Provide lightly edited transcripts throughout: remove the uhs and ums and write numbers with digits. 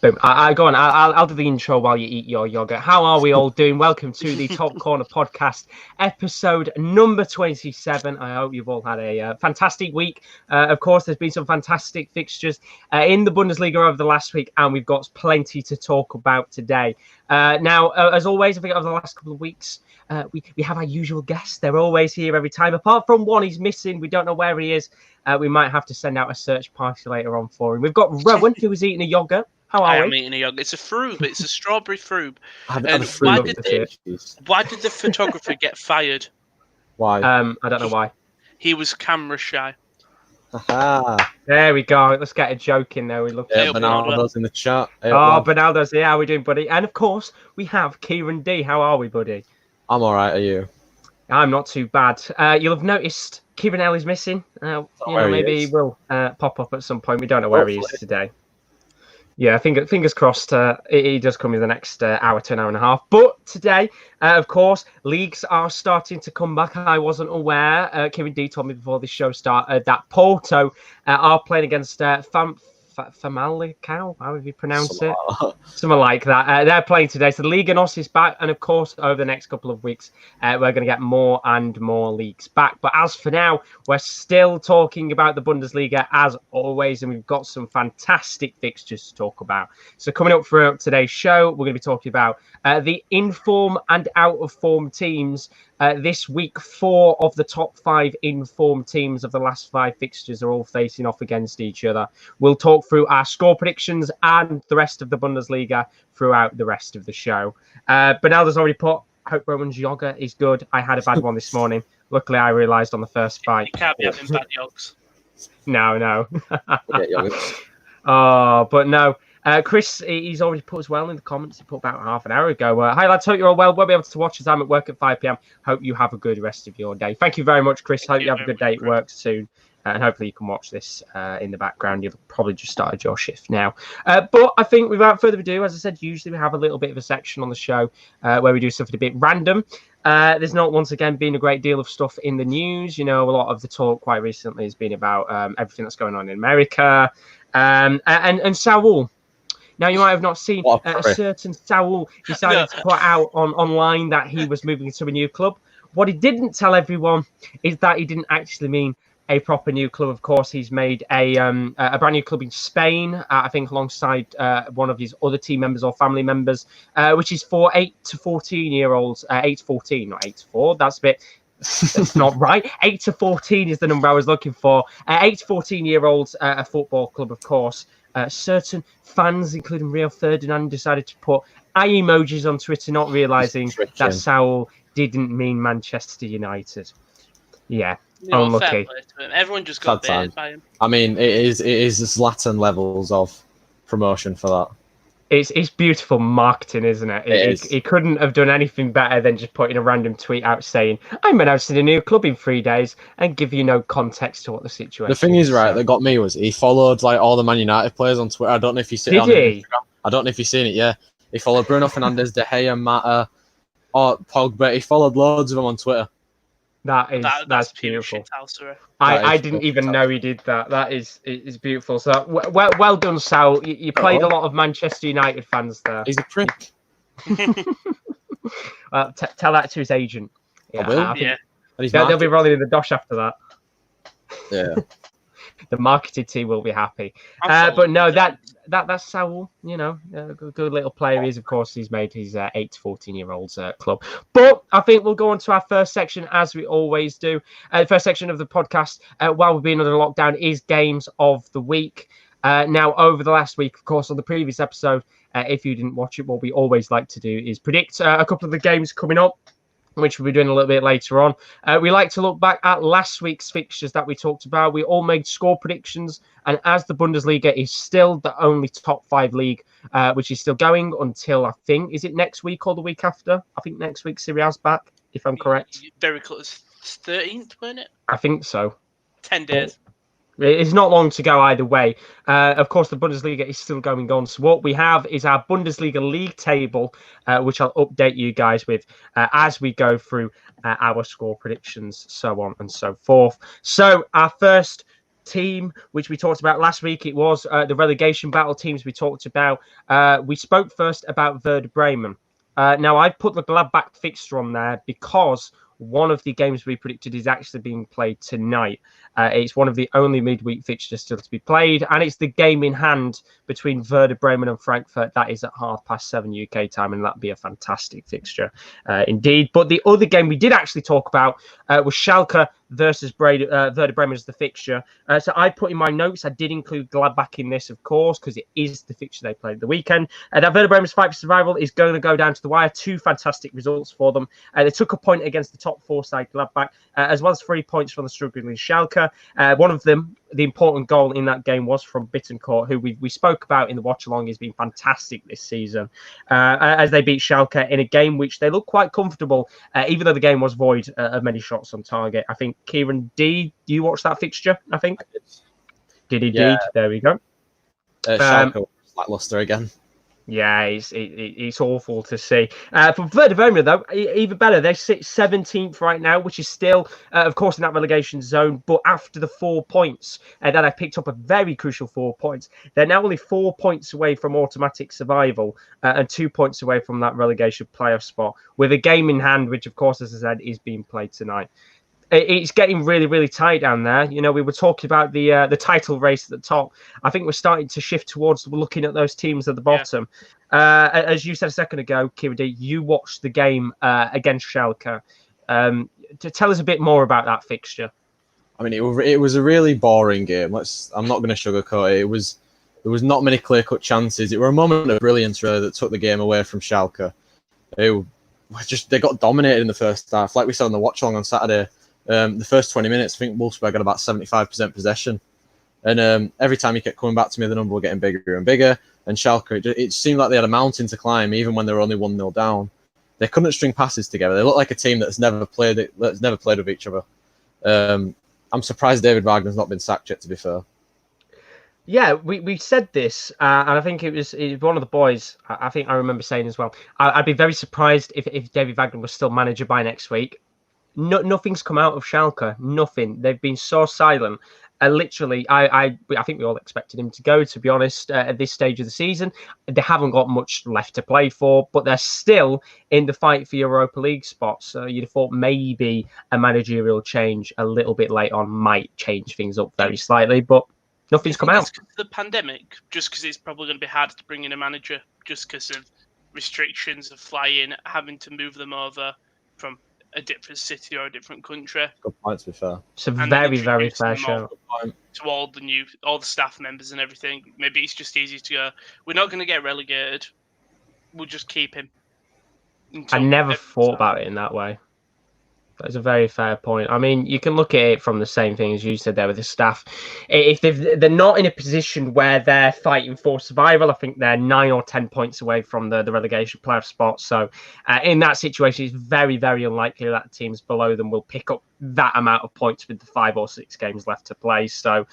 Boom. I go on. I'll do the intro while you eat your yogurt. How are we all doing? Welcome to the Top Corner podcast, episode number 27. I hope you've all had a fantastic week. Of course, there's been some fantastic fixtures in the Bundesliga over the last week, and we've got plenty to talk about today. Now, as always, I think over the last couple of weeks, we have our usual guests. They're always here every time. Apart from one, he's missing. We don't know where he is. We might have to send out a search party later on for him. We've got Rowan, who is eating a yogurt. How are we? I am eating a yogurt. It's a frube. It's a strawberry frube. Why did the photographer get fired? Why? I don't know why. He was camera shy. Aha. There we go. Let's get a joke in there. We look. Yeah, Bernardo's in the chat. Bernardo's here. How are we doing, buddy? And of course, we have Kieran D. How are we, buddy? I'm all right. Are you? I'm not too bad. You'll have noticed Kieran L is missing. Maybe he will pop up at some point. We don't know where he is today. Yeah, fingers crossed. He does come in the next hour to an hour and a half. But today, of course, leagues are starting to come back. I wasn't aware. Kieran D told me before this show started that Porto are playing against Famalicão, however you pronounce it. Something like that. They're playing today. So the Liga NOS is back. And of course, over the next couple of weeks, we're going to get more and more leagues back. But as for now, we're still talking about the Bundesliga as always. And we've got some fantastic fixtures to talk about. So coming up for today's show, we're going to be talking about the in-form and out-of-form teams. This week, 4 of the top 5 in-form teams of the last 5 fixtures are all facing off against each other. We'll talk through our score predictions and the rest of the Bundesliga throughout the rest of the show. Bernardo's already put, hope Roman's yogurt is good. I had a bad one this morning. Luckily, I realised on the first bite. You can't be having bad yogs. No. Oh, but no. Chris, he's already put as well in the comments. He put about half an hour ago. Hi, lads. Hope you're all well. We'll be able to watch as I'm at work at 5 p.m. Hope you have a good rest of your day. Thank you very much, Chris. Hope you have a good day at work soon. And hopefully you can watch this in the background. You've probably just started your shift now. But I think without further ado, as I said, usually we have a little bit of a section on the show where we do something a bit random. There's not once again been a great deal of stuff in the news. You know, a lot of the talk quite recently has been about everything that's going on in America. And Saul. Now, you might have not seen a certain Saul decided to put out online that he was moving to a new club. What he didn't tell everyone is that he didn't actually mean a proper new club. Of course, he's made a brand new club in Spain, I think alongside one of his other team members or family members, which is for 8 to 14-year-olds. 8 to 14, not 8 to 4. That's not right. 8 to 14 is the number I was looking for. 8 to 14-year-olds, a football club, of course. Certain fans, including Rio Ferdinand, decided to put eye emojis on Twitter, not realising that Saul didn't mean Manchester United. Yeah, unlucky. Everyone just got baited by him. I mean, it is Zlatan levels of promotion for that. It's beautiful marketing, isn't it? He couldn't have done anything better than just putting a random tweet out saying, I'm announcing a new club in 3 days, and give you no context to what the situation is. The thing is, right, that got me was he followed like all the Man United players on Twitter. I don't know if you see it on Instagram. I don't know if you've seen it, yeah. He followed Bruno Fernandes, De Gea, Mata, or Pogba. He followed loads of them on Twitter. That's beautiful. I didn't even know he did that. That is beautiful. So well done, Sal. You played a lot of Manchester United fans there. He's a prick. Well, tell that to his agent. Yeah, I will. Yeah. They'll be rolling in the dosh after that. Yeah. The marketing team will be happy. But no, that's Saul, you know, a good little player. Of course, he's made his 8 to 14-year-olds club. But I think we'll go on to our first section, as we always do. The first section of the podcast, while we've been under lockdown, is Games of the Week. Now, over the last week, of course, on the previous episode, if you didn't watch it, what we always like to do is predict a couple of the games coming up, which we'll be doing a little bit later on. We like to look back at last week's fixtures that we talked about. We all made score predictions, and as the Bundesliga is still the only top 5 league, which is still going until, I think, is it next week or the week after? I think next week Serie A's back, if I'm correct. Very close. 13th, wasn't it? I think so. 10 days. It's not long to go either way. Of course, the Bundesliga is still going on. So what we have is our Bundesliga league table, which I'll update you guys with as we go through our score predictions, so on and so forth. So our first team, which we talked about last week. It was the relegation battle teams we talked about. We spoke first about Werder Bremen. Now, I put the Gladbac fixture on there because one of the games we predicted is actually being played tonight. It's one of the only midweek fixtures still to be played, and it's the game in hand between Werder Bremen and Frankfurt. That is at 7:30 UK time, and that'd be a fantastic fixture indeed. But the other game we did actually talk about was Schalke versus Werder Bremen as the fixture. So I put in my notes, I did include Gladbach in this, of course, because it is the fixture they played the weekend. That Werder Bremen's fight for survival is going to go down to the wire. 2 fantastic results for them. They took a point against the top 4 side Gladbach, as well as 3 points from the struggling Schalke. One of them, the important goal in that game, was from Bittencourt, who we spoke about in the watch-along. He's been fantastic this season, as they beat Schalke in a game which they looked quite comfortable, even though the game was void of many shots on target. I think, Kieran D, you watched that fixture, I think? Did he? Yeah. There we go. Schalke was lackluster again. Yeah, it's awful to see. For Werder Bremen, though, even better. They sit 17th right now, which is still, of course, in that relegation zone. But after the 4 points that I picked up, a very crucial 4 points, they're now only 4 points away from automatic survival and 2 points away from that relegation playoff spot, with a game in hand, which, of course, as I said, is being played tonight. It's getting really, really tight down there. You know, we were talking about the title race at the top. I think we're starting to shift towards looking at those teams at the bottom. Yeah. As you said a second ago, Kieran, you watched the game against Schalke. To tell us a bit more about that fixture. I mean, it was a really boring game. I'm not going to sugarcoat it. There was not many clear-cut chances. It were a moment of brilliance, really, that took the game away from Schalke. They got dominated in the first half, like we said on the watch-along on Saturday. The first 20 minutes, I think Wolfsburg had about 75% possession. And every time he kept coming back to me, the number was getting bigger and bigger. And Schalke, it seemed like they had a mountain to climb, even when they were only 1-0 down. They couldn't string passes together. They looked like a team that's never played with each other. I'm surprised David Wagner's not been sacked yet, to be fair. Yeah, we said this, and I think it was one of the boys, I think I remember saying as well, I'd be very surprised if David Wagner was still manager by next week. Nothing's come out of Schalke. Nothing. They've been so silent. Literally, I think we all expected him to go, to be honest, at this stage of the season. They haven't got much left to play for, but they're still in the fight for Europa League spots. So you'd have thought maybe a managerial change a little bit late on might change things up very slightly, but nothing's come out. The pandemic, just because it's probably going to be hard to bring in a manager, just because of restrictions of flying, having to move them over from a different city or a different country. Good point, to be fair. It's a very, very fair show. To all the staff members and everything. Maybe it's just easy to go, we're not going to get relegated. We'll just keep him. I never thought about it in that way. That's a very fair point. I mean, you can look at it from the same thing as you said there with the staff. If they're not in a position where they're fighting for survival, I think they're 9 or 10 points away from the relegation playoff spot. So in that situation, it's very, very unlikely that teams below them will pick up that amount of points with the 5 or 6 games left to play. So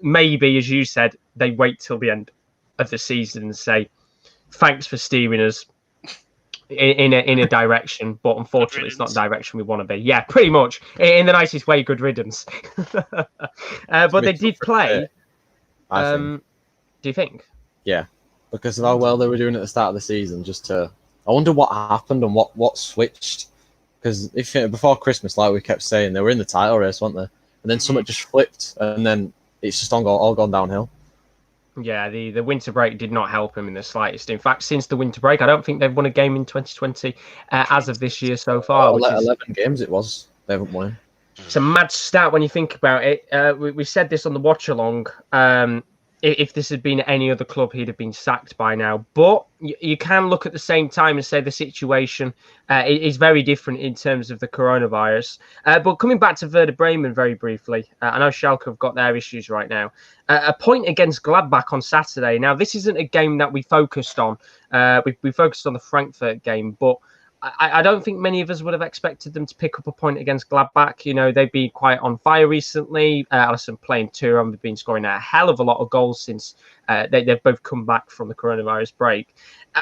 maybe, as you said, they wait till the end of the season and say, thanks for steering us in a direction, but unfortunately it's not the direction we want to be. Yeah, pretty much in the nicest way. Good riddance. But they did play. Do you think? Yeah, because of how well they were doing at the start of the season. I wonder what happened and what switched. Because before Christmas, like we kept saying, they were in the title race, weren't they? And then something just flipped, and then it's just all gone downhill. Yeah, the winter break did not help him in the slightest. In fact, since the winter break, I don't think they've won a game in 2020 as of this year so far. 11 games it was. They haven't won. It's a mad stat when you think about it. We said this on the watch-along. If this had been any other club, he'd have been sacked by now. But you can look at the same time and say the situation is very different in terms of the coronavirus. But coming back to Werder Bremen very briefly, I know Schalke have got their issues right now. A point against Gladbach on Saturday. Now, this isn't a game that we focused on. We focused on the Frankfurt game, but I don't think many of us would have expected them to pick up a point against Gladbach. You know, they've been quite on fire recently. Alisson playing Thuram, they've been scoring a hell of a lot of goals since they've both come back from the coronavirus break.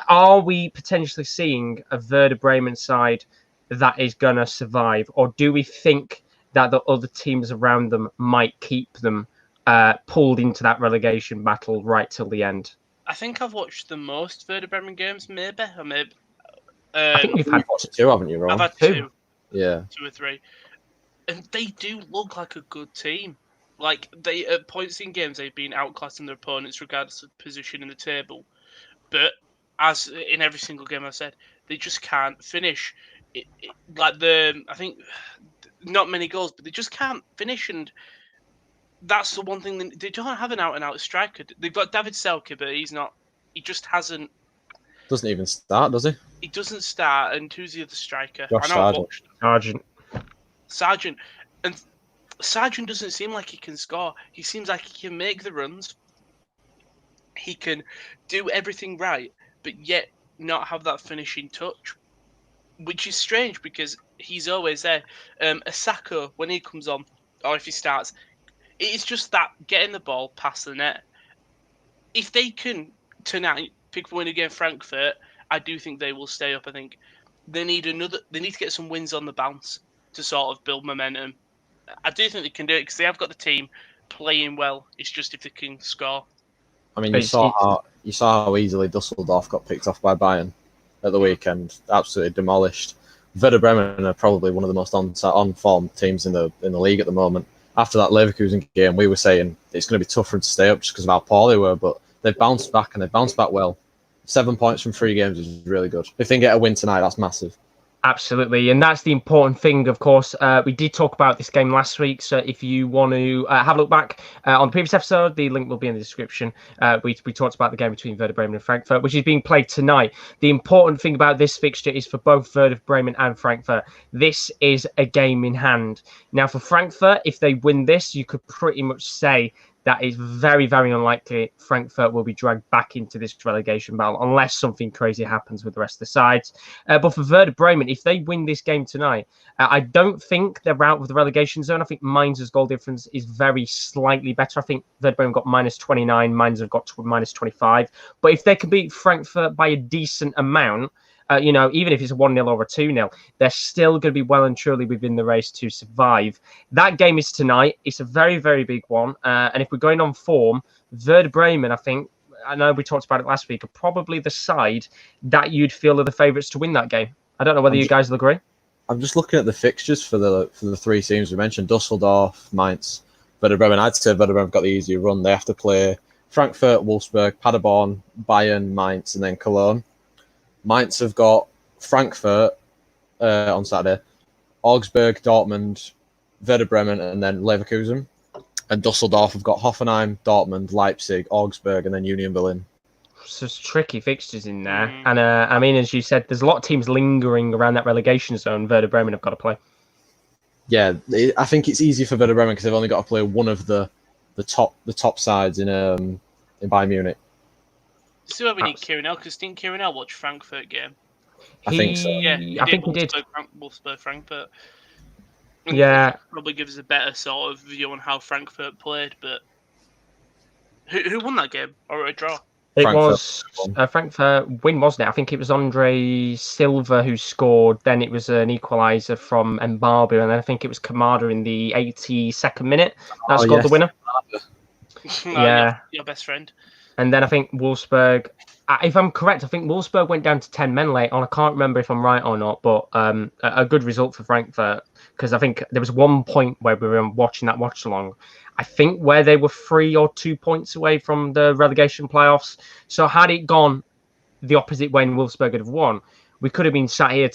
Are we potentially seeing a Werder Bremen side that is going to survive? Or do we think that the other teams around them might keep them pulled into that relegation battle right till the end. I think I've watched the most Werder Bremen games, maybe. I think you've had watched 2, haven't you, Ron? I've had two. 2. Yeah. 2 or 3. And they do look like a good team. Like, they at points in games, they've been outclassing their opponents regardless of position in the table. But, as in every single game I've said, they just can't finish. I think, not many goals, but they just can't finish. And that's the one thing, they don't have an out-and-out striker. They've got David Selke, but he just hasn't. Doesn't even start, does he? He doesn't start, and who's the other striker? Josh Sargent. Sargent. And Sargent doesn't seem like he can score. He seems like he can make the runs. He can do everything right, but yet not have that finishing touch, which is strange because he's always there. Asako, when he comes on, or if he starts, it's just that getting the ball past the net. If they can tonight pick win against Frankfurt, I do think they will stay up. I think they need to get some wins on the bounce to sort of build momentum. I do think they can do it because they have got the team playing well. It's just if they can score. I mean, you saw how easily Dusseldorf got picked off by Bayern at the weekend. Absolutely demolished. Werder Bremen are probably one of the most on-form teams in the league at the moment. After that Leverkusen game, we were saying it's going to be tough for them to stay up just because of how poor they were, but they've bounced back, and they've bounced back well. 7 points from 3 games is really good. If they can get a win tonight, that's massive. Absolutely, and that's the important thing, of course. We did talk about this game last week, so if you want to have a look back on the previous episode, the link will be in the description. We talked about the game between Werder Bremen and Frankfurt, which is being played tonight. The important thing about this fixture is for both Werder Bremen and Frankfurt, this is a game in hand. Now, for Frankfurt, if they win this, you could pretty much say that is very, very unlikely Frankfurt will be dragged back into this relegation battle unless something crazy happens with the rest of the sides. But for Werder Bremen, if they win this game tonight, I don't think they're out of the relegation zone. I think Mainz's goal difference is very slightly better. I think Werder Bremen got -29, Mainz have got -25. But if they can beat Frankfurt by a decent amount, even if it's a 1-0 or a 2-0, they're still going to be well and truly within the race to survive. That game is tonight. It's a very, very big one. And if we're going on form, Werder Bremen, I know we talked about it last week, are probably the side that you'd feel are the favourites to win that game. I don't know whether you guys will agree. I'm just looking at the fixtures for the 3 teams we mentioned: Dusseldorf, Mainz, Werder Bremen. I'd say Werder Bremen have got the easier run. They have to play Frankfurt, Wolfsburg, Paderborn, Bayern, Mainz, and then Cologne. Mainz have got Frankfurt on Saturday, Augsburg, Dortmund, Werder Bremen, and then Leverkusen. And Dusseldorf have got Hoffenheim, Dortmund, Leipzig, Augsburg, and then Union Berlin. So it's tricky fixtures in there. And as you said, there's a lot of teams lingering around that relegation zone. Werder Bremen have got to play. Yeah, I think it's easy for Werder Bremen because they've only got to play one of the top sides in Bayern Munich. This is why we need Kieran L, because didn't Kieran L watch Frankfurt game? I think so. Yeah, I think he did. Wolfsburg, Frankfurt. Yeah. Probably gives us a better sort of view on how Frankfurt played, but who won that game? Or a draw? It was a Frankfurt win, wasn't it? I think it was Andre Silva who scored. Then it was an equaliser from Mbabu, and then I think it was Kamada in the 82nd minute that scored the winner. Yeah, your best friend. And then I think Wolfsburg, if I'm correct, I think Wolfsburg went down to 10 men late on. I can't remember if I'm right or not, but a good result for Frankfurt, because I think there was one point where we were watching that watch along, I think where they were 3 or 2 points away from the relegation playoffs. So had it gone the opposite way and Wolfsburg had won, we could have been sat here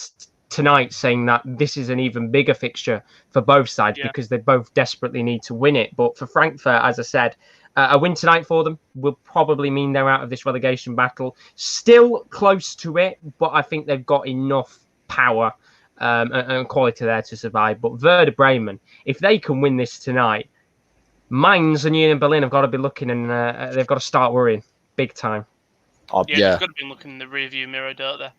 tonight saying that this is an even bigger fixture for both sides because they both desperately need to win it. But for Frankfurt, as I said, a win tonight for them will probably mean they're out of this relegation battle. Still close to it, but I think they've got enough power and quality there to survive. But Werder Bremen, if they can win this tonight, Mainz and Union Berlin have got to be looking, and they've got to start worrying big time. They've got to be looking in the rearview mirror, don't they?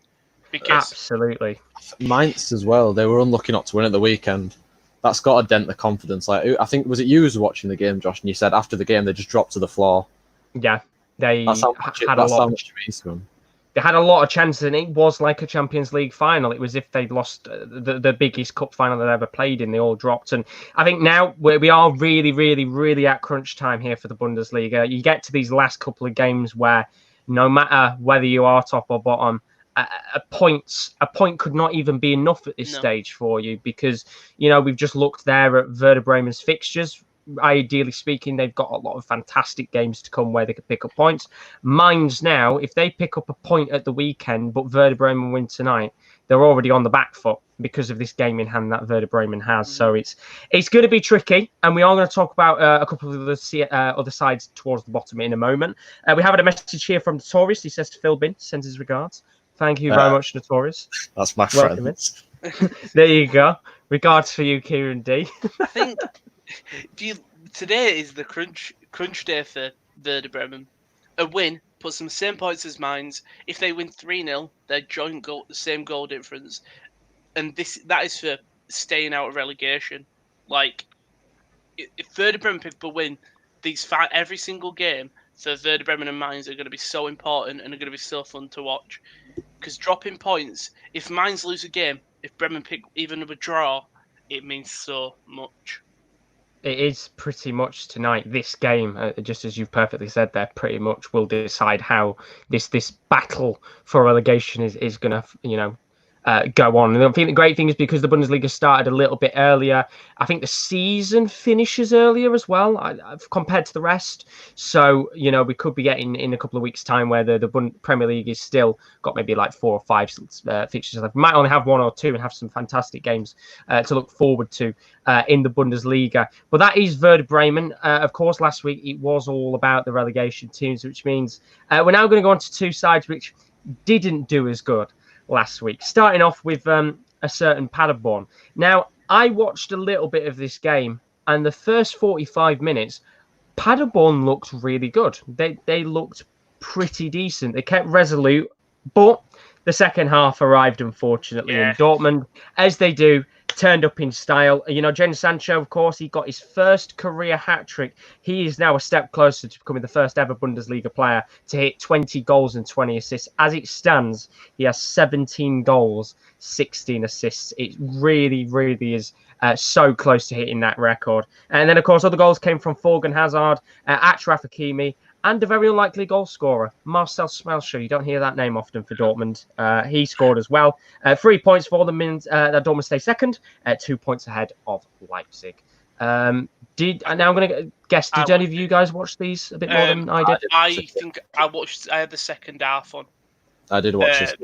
Because absolutely. Mainz as well. They were unlucky not to win at the weekend. That's got to dent the confidence. Like, I think, was it you who was watching the game, Josh? And you said after the game they just dropped to the floor. Yeah, they had a lot. Much to them. they had a lot of chances, and it was like a Champions League final. It was if they lost the biggest cup final they've ever played in. They all dropped. And I think now we are really, really, really at crunch time here for the Bundesliga. You get to these last couple of games where no matter whether you are top or bottom, a point could not even be enough at this stage for you, because, you know, we've just looked there at Werder Bremen's fixtures. Ideally speaking, they've got a lot of fantastic games to come where they could pick up points. Mainz now, if they pick up a point at the weekend, but Werder Bremen win tonight, they're already on the back foot because of this game in hand that Werder Bremen has. So it's going to be tricky, and we are going to talk about a couple of the other sides towards the bottom in a moment. We have had a message here from Notorious. He says to Phil Bin, sends his regards. Thank you very much, Notorious. That's my friend. There you go. Regards for you, Kieran D. I think today is the crunch day for Werder Bremen. A win puts them the same points as Mainz. If they win 3-0, they're joint goal, the same goal difference, and that is for staying out of relegation. Like, if Werder Bremen pick up a win, every single game for Werder Bremen and Mainz are going to be so important and are going to be so fun to watch. Because dropping points, if Mainz lose a game, if Bremen pick even up a draw, it means so much. It is pretty much tonight. This game, just as you've perfectly said there, pretty much will decide how this battle for relegation is going to, you know, go on. And I think the great thing is because the Bundesliga started a little bit earlier, I think the season finishes earlier as well compared to the rest. So, you know, we could be getting in a couple of weeks' time where the Premier League is still got maybe like 4 or 5 fixtures left. We might only have 1 or 2 and have some fantastic games to look forward to in the Bundesliga. But that is Werder Bremen. Of course, last week it was all about the relegation teams, which means we're now going to go on to 2 sides which didn't do as good last week, starting off with a certain Paderborn. Now, I watched a little bit of this game, and the first 45 minutes, Paderborn looked really good. They looked pretty decent. They kept resolute, but the second half arrived, unfortunately, and Dortmund, as they do, turned up in style. You know, Jadon Sancho, of course, he got his first career hat-trick. He is now a step closer to becoming the first ever Bundesliga player to hit 20 goals and 20 assists. As it stands, he has 17 goals, 16 assists. It really, really is so close to hitting that record. And then, of course, other goals came from Thorgan Hazard, Achraf Hakimi, and a very unlikely goal scorer, Marcel Schmelzer. You don't hear that name often for Dortmund. He scored as well. 3 points for them means that Dortmund stay second, 2 points ahead of Leipzig. Now I'm going to guess, did any of you guys watch these a bit more than I did? I think I had the second half on. I did watch this.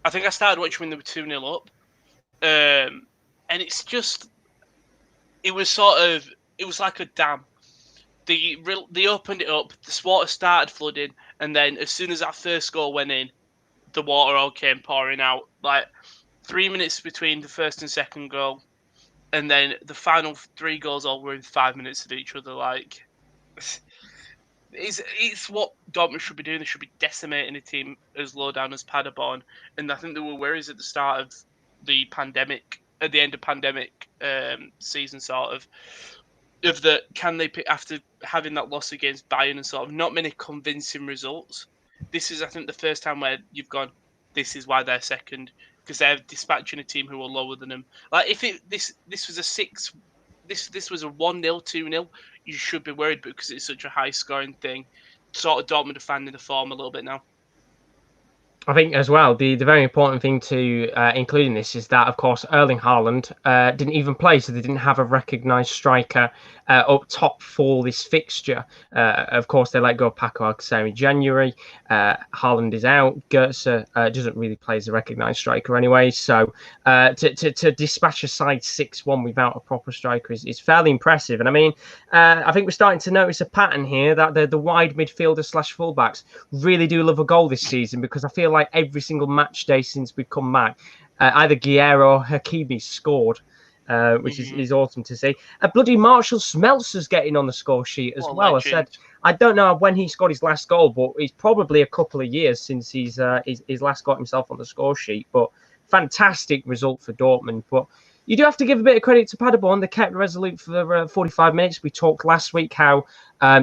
I think I started watching when they were 2-0 up. And it's just, it was like a dam. They opened it up, the water started flooding, and then as soon as that first goal went in, the water all came pouring out. Like 3 minutes between the first and second goal, and then the final 3 goals all were in 5 minutes of each other. Like, it's what Dortmund should be doing. They should be decimating a team as low down as Paderborn. And I think there were worries at the start of the pandemic, at the end of pandemic season, sort of that can they pick after having that loss against Bayern and sort of not many convincing results. This is, I think, the first time where you've gone, this is why they're second, because they're dispatching a team who are lower than them. Like, if this was a 1-0, 2-0, you should be worried because it's such a high scoring thing. Sort of Dortmund are finding the form a little bit now. I think as well, the very important thing to include in this is that, of course, Erling Haaland didn't even play, so they didn't have a recognised striker up top for this fixture. Of course, they let go of Paco Alcacer in January. Haaland is out. Goetze doesn't really play as a recognised striker anyway, so to dispatch a side 6-1 without a proper striker is fairly impressive. And I mean, I think we're starting to notice a pattern here that the wide midfielders / fullbacks really do love a goal this season, because I feel like every single match day since we've come back, either Guerrero or Hakimi scored, which is awesome to see. Bloody Marshall Schmelzer's getting on the score sheet as well. Legend. I said, I don't know when he scored his last goal, but it's probably a couple of years since he's last got himself on the score sheet. But fantastic result for Dortmund. But you do have to give a bit of credit to Paderborn. They kept resolute for 45 minutes. We talked last week how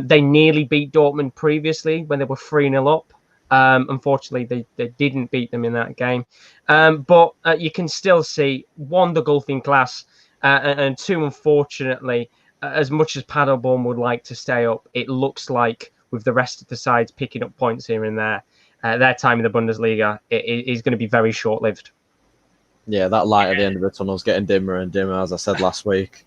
they nearly beat Dortmund previously when they were 3-0 up. Unfortunately, they didn't beat them in that game. But you can still see, one, the golfing class, and two, unfortunately, as much as Paderborn would like to stay up, it looks like with the rest of the sides picking up points here and there, their time in the Bundesliga is going to be very short-lived. Yeah, that light at the end of the tunnel is getting dimmer and dimmer, as I said last week.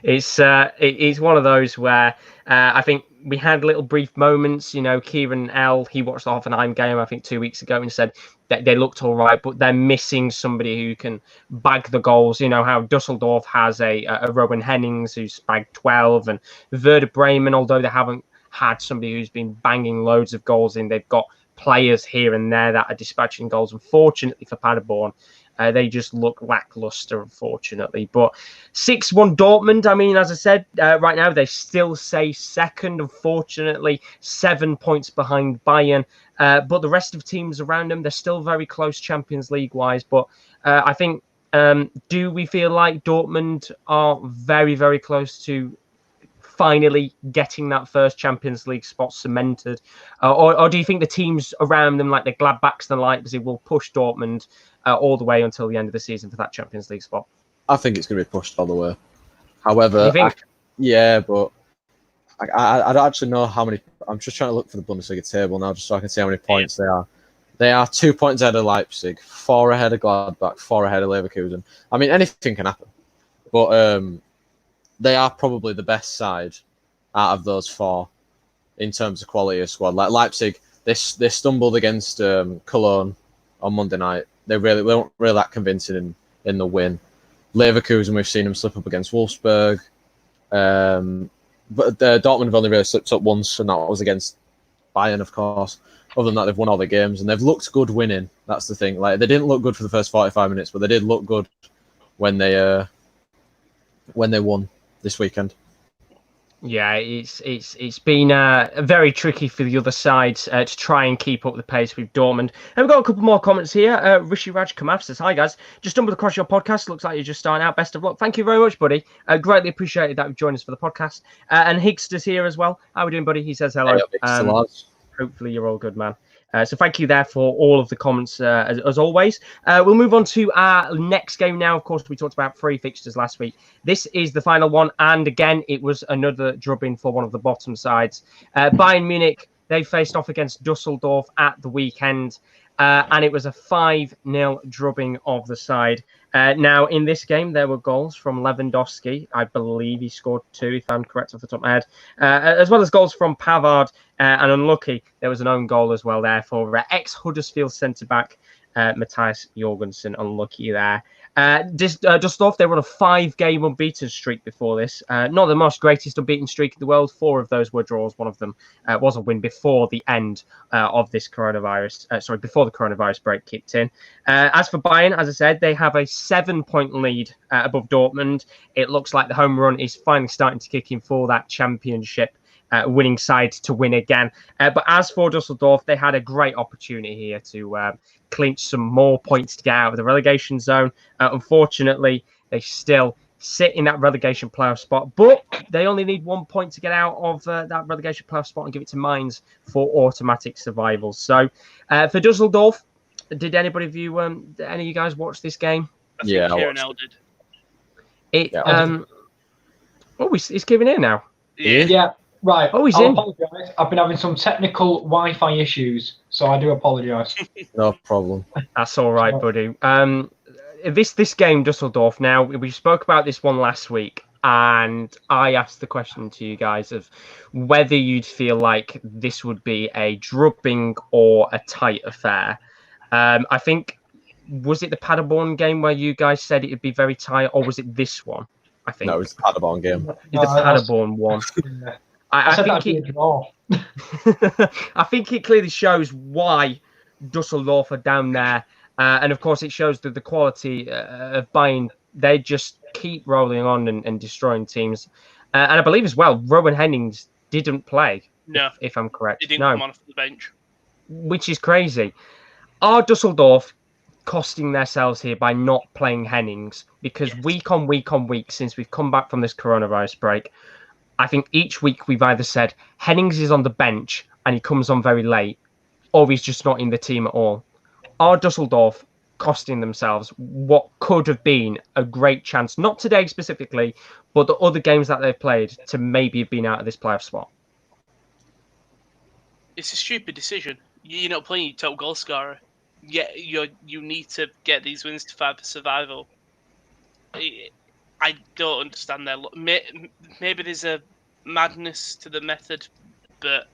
It's one of those where I think we had little brief moments. Kieran L, he watched the Hoffenheim game, I think 2 weeks ago, and said that they looked all right, but they're missing somebody who can bag the goals. How Dusseldorf has a Rowan Hennings who's bagged 12, and Werder Bremen, although they haven't had somebody who's been banging loads of goals in, they've got players here and there that are dispatching goals. Unfortunately for Paderborn, they just look lackluster, unfortunately. But 6-1 Dortmund, I mean, as I said, right now they still say second, unfortunately, 7 points behind Bayern. But the rest of teams around them, they're still very close Champions League-wise. But I think, do we feel like Dortmund are very, very close to finally getting that first Champions League spot cemented? Or do you think the teams around them, like the Gladbacks and the Leipzig, will push Dortmund all the way until the end of the season for that Champions League spot? I think it's going to be pushed all the way. However, you think? But I don't actually know how many. I'm just trying to look for the Bundesliga table now, just so I can see how many points they are. They are 2 points ahead of Leipzig, 4 ahead of Gladbach, 4 ahead of Leverkusen. I mean, anything can happen. But they are probably the best side out of those 4 in terms of quality of squad. Like Leipzig, they stumbled against Cologne on Monday night. They weren't really that convincing in the win. Leverkusen, we've seen them slip up against Wolfsburg. But Dortmund have only really slipped up once, and that was against Bayern, of course. Other than that, they've won all their games, and they've looked good winning. That's the thing. Like, they didn't look good for the first 45 minutes, but they did look good when they won this weekend. Yeah, it's been very tricky for the other sides to try and keep up the pace with Dortmund. And we've got a couple more comments here. Rishi Raj Kamath says, "Hi guys, just stumbled across your podcast. Looks like you're just starting out. Best of luck." Thank you very much, buddy. Greatly appreciated that you've joined us for the podcast. And Higgster's here as well. How are we doing, buddy? He says hello. Hopefully you're all good, man. So thank you there for all of the comments, as always. We'll move on to our next game now. Of course, we talked about 3 fixtures last week. This is the final one. And again, it was another drubbing for one of the bottom sides. Bayern Munich, they faced off against Dusseldorf at the weekend. And it was a 5-0 drubbing of the side. Now, in this game, there were goals from Lewandowski. I believe he scored 2, if I'm correct off the top of my head. As well as goals from Pavard. And unlucky, there was an own goal as well there for ex-Huddersfield centre-back Matthias Jorgensen. Unlucky there. Dusseldorf, they were on a 5-game unbeaten streak before this. Not the most greatest unbeaten streak in the world. 4 of those were draws. One of them was a win before the end of this coronavirus. Before the coronavirus break kicked in. As for Bayern, as I said, they have a 7-point lead above Dortmund. It looks like the home run is finally starting to kick in for that championship winning side to win again. But as for Dusseldorf, they had a great opportunity here to clinch some more points to get out of the relegation zone. Unfortunately, they still sit in that relegation playoff spot, but they only need 1 point to get out of that relegation playoff spot and give it to Mainz for automatic survival. So for Dusseldorf, did anybody of you, any of you guys watch this game? I think Kieran L did. Is Kieran here now? Yeah. Right. Oh, he's I'll in. apologise. I've been having some technical Wi-Fi issues, so I do apologise. No problem. That's all right, buddy. This game, Dusseldorf. Now, we spoke about this one last week, and I asked the question to you guys of whether you'd feel like this would be a drubbing or a tight affair. I think, was it the Paderborn game where you guys said it would be very tight, or was it this one? I think No, it was the Paderborn game. It's the Paderborn one. I think I think it clearly shows why Dusseldorf are down there. And of course, it shows that the quality of Bayern, they just keep rolling on and destroying teams. And I believe as well, Rowan Hennings didn't play, if I'm correct. He didn't come off the bench. Which is crazy. Are Dusseldorf costing themselves here by not playing Hennings? Because week on week, since we've come back from this coronavirus break, I think each week we've either said Hennings is on the bench and he comes on very late, or he's just not in the team at all. Are Dusseldorf costing themselves what could have been a great chance, not today specifically, but the other games that they've played, to maybe have been out of this playoff spot? It's a stupid decision. You're not playing your top goal scorer. Yeah, you need to get these wins to fight for survival. I don't understand that. Maybe there's a madness to the method, but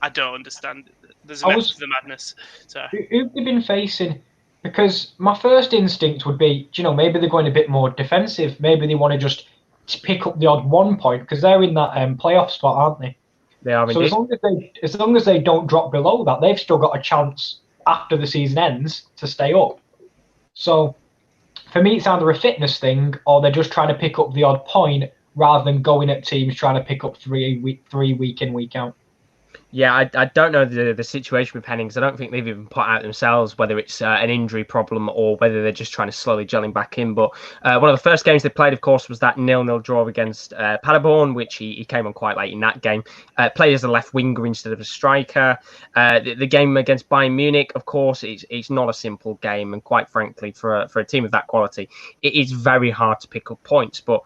I don't understand. There's a method to the madness. So who've they been facing? Because my first instinct would be, maybe they're going a bit more defensive. Maybe they want to just pick up the odd 1 point because they're in that playoff spot, aren't they? They are. So as long as they don't drop below that, they've still got a chance after the season ends to stay up. So for me, it's either a fitness thing or they're just trying to pick up the odd point rather than going at teams trying to pick up three week in, week out. Yeah, I don't know the situation with Hennings. I don't think they've even put out themselves whether it's an injury problem or whether they're just trying to slowly gel him back in. But one of the first games they played, of course, was that 0-0 draw against Paderborn, which he came on quite late in that game. Played as a left winger instead of a striker. The game against Bayern Munich, of course, it's not a simple game. And quite frankly, for a team of that quality, it is very hard to pick up points. But,